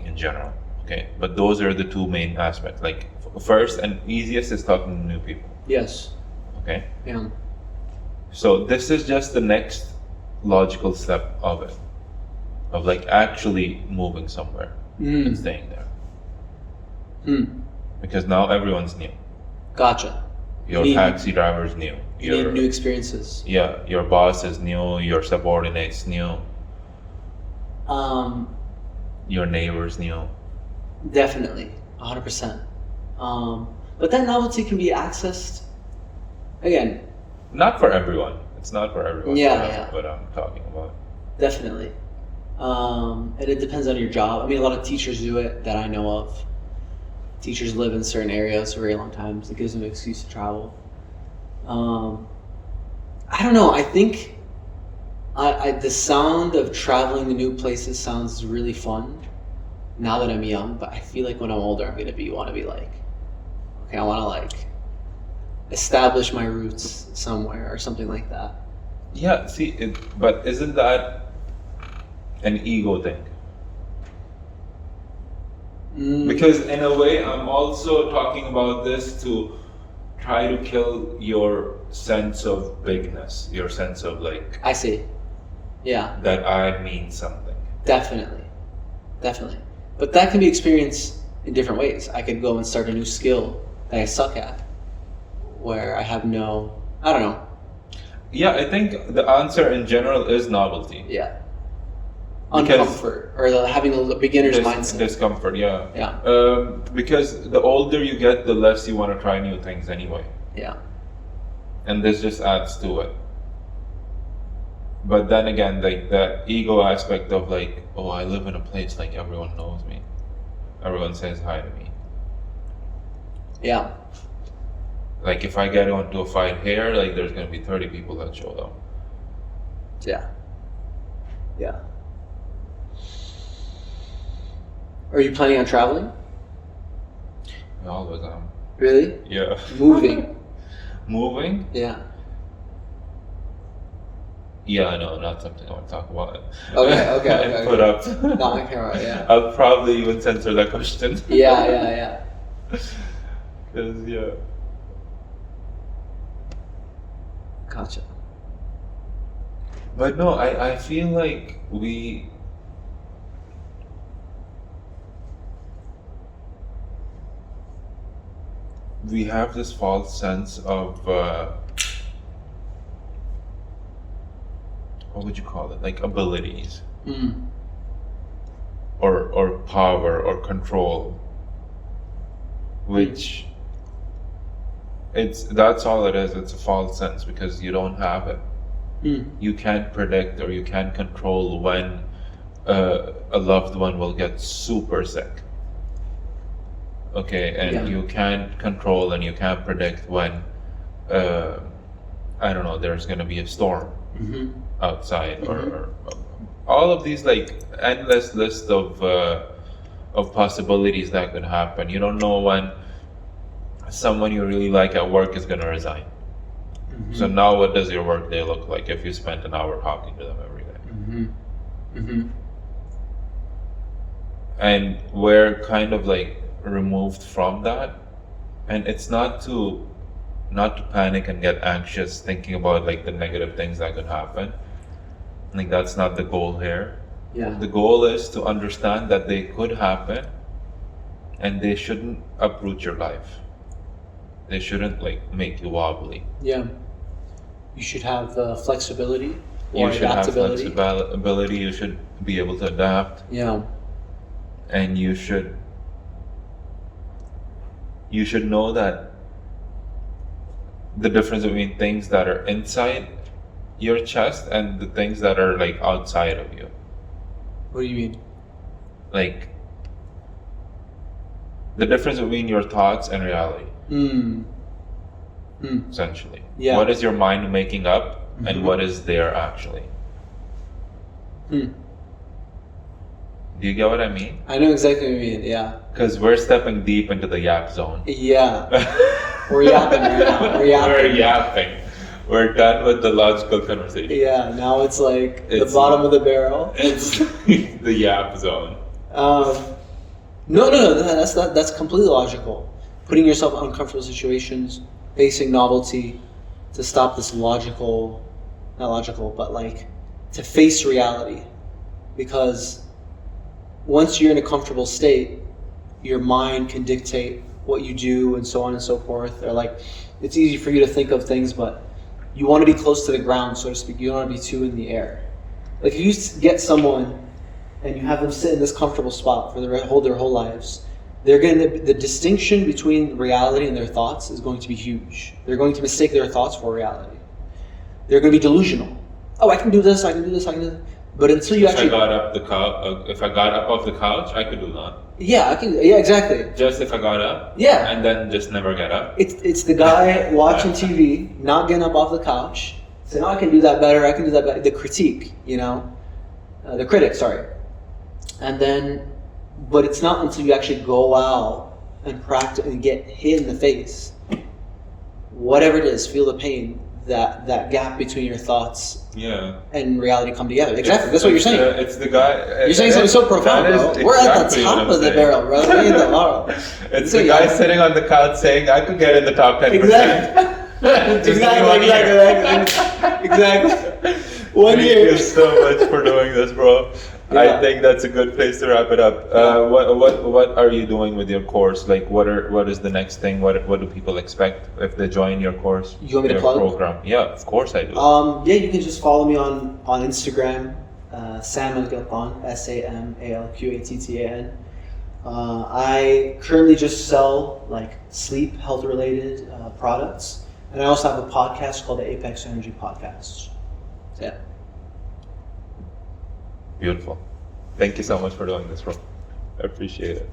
In general, okay, but those are the two main aspects. Like first and easiest is talking to new people, Yes. okay. Yeah. So this is just the next logical step of it, of like actually moving somewhere and staying there, because now everyone's new. Gotcha. Your You need- taxi driver's new. You need new experiences. Yeah, your boss is new. Your subordinate's new. Your neighbor's new. Definitely, 100%. But that novelty can be accessed. Again, Not for everyone. It's not for everyone. Yeah. What I'm talking about. definitely. And it depends on your job. I mean, a lot of teachers do it that I know of. Teachers live in certain areas for very long times. It gives them an excuse to travel. I don't know. I think the sound of traveling to new places sounds really fun now that I'm young, but I feel like when I'm older, I'm gonna want to be like, okay, I want to like establish my roots somewhere or something like that. Yeah. See, but isn't that an ego thing? Because in a way, I'm also talking about this to try to kill your sense of bigness, your sense of like I see. Yeah, that I mean something. definitely. But that can be experienced in different ways. I could go and start a new skill that I suck at, where I have I don't know. Yeah, I think the answer in general is novelty. Yeah. Because- Uncomfort, or having a beginner's mindset. Discomfort, yeah. Yeah. Because the older you get, the less you want to try new things anyway. Yeah. And this just adds to it. But then again, like that ego aspect of like, oh, I live in a place like everyone knows me. Everyone says hi to me. Yeah. Like if I get onto a fight here, like there's gonna be 30 people that show up. Yeah. Yeah. Are you planning on traveling? I always am. Really? Yeah. Moving? Moving? Yeah. Yeah, no, not something I want to talk about. Okay. And put up. No, I can't. Right, yeah. I'll probably even censor that question. Yeah. Because, yeah. Gotcha. But no, I feel like we have this false sense of what would you call it? Like abilities Mm. or power or control, which that's all it is. It's a false sense because you don't have it. Mm. You can't predict or you can't control when a loved one will get super sick. Okay, and Yeah. you can't control and you can't predict when I don't know, there's gonna be a storm Mm-hmm. outside or all of these like endless list of possibilities that could happen. You don't know when someone you really like at work is gonna resign. Mm-hmm. So now what does your work day look like if you spent an hour talking to them every day? Mm-hmm. Mm-hmm. And we're kind of like removed from that, and it's not to panic and get anxious thinking about like the negative things that could happen. Like that's not the goal here. Yeah. The goal is to understand that they could happen and they shouldn't uproot your life. They shouldn't like make you wobbly. Yeah. You should have flexibility or You should have adaptability. flexibility, you should be able to adapt, Yeah. and you should know that the difference between things that are inside your chest and the things that are like outside of you. What do you mean? Like the difference between your thoughts and reality, Mm. Mm. essentially. Yeah. What is your mind making up and Mhm. what is there actually? Mm. Do you get what I mean? I know exactly what you mean. Yeah. Because we're stepping deep into the yap zone. Yeah. We're yapping right now. We're yapping. We're yapping. We're done with the logical conversation. Yeah. Now it's like It's- the bottom of the barrel. It's the yap zone. No. That's completely logical. Putting yourself in uncomfortable situations, facing novelty, to stop this not logical, but like to face reality, because once you're in a comfortable state, your mind can dictate what you do and so on and so forth. Or like, it's easy for you to think of things, but you want to be close to the ground, so to speak. You don't want to be too in the air. Like if you get someone and you have them sit in this comfortable spot for their whole lives, they're going to, the distinction between reality and their thoughts is going to be huge. They're going to mistake their thoughts for reality. They're going to be delusional. Oh, I can do this, I can do this, I can do this. But until you If I actually... got up off the couch, I could do that. Yeah, exactly. Just if I got up. Yeah. And then just never get up. It's the guy watching TV, not getting up off the couch, saying, oh, I can do that better, I can do that better. The critique, the critic, sorry. And then, but it's not until you actually go out and practice and get hit in the face, whatever it is, feel the pain, that gap between your thoughts Yeah. and reality come together. Exactly, that's what you're saying. It's the guy. You're saying something so profound, bro. We're at the top of the barrel, bro. We're in the barrel. It's the guy sitting on the couch saying, I could get in the top 10%. Exactly. 1 Thank year. you so much for doing this, bro. Yeah. I think that's a good place to wrap it up. What are you doing with your course? Like, what is the next thing? What do people expect if they join your course? You want me to your plug? program? Yeah, of course I do. Yeah, you can just follow me on Instagram, Sam Al Qattan, SAMALQATTAN. I currently just sell like sleep health related products, and I also have a podcast called the Apex Energy Podcast. So, yeah. Beautiful. Thank you so much for doing this, bro. I appreciate it.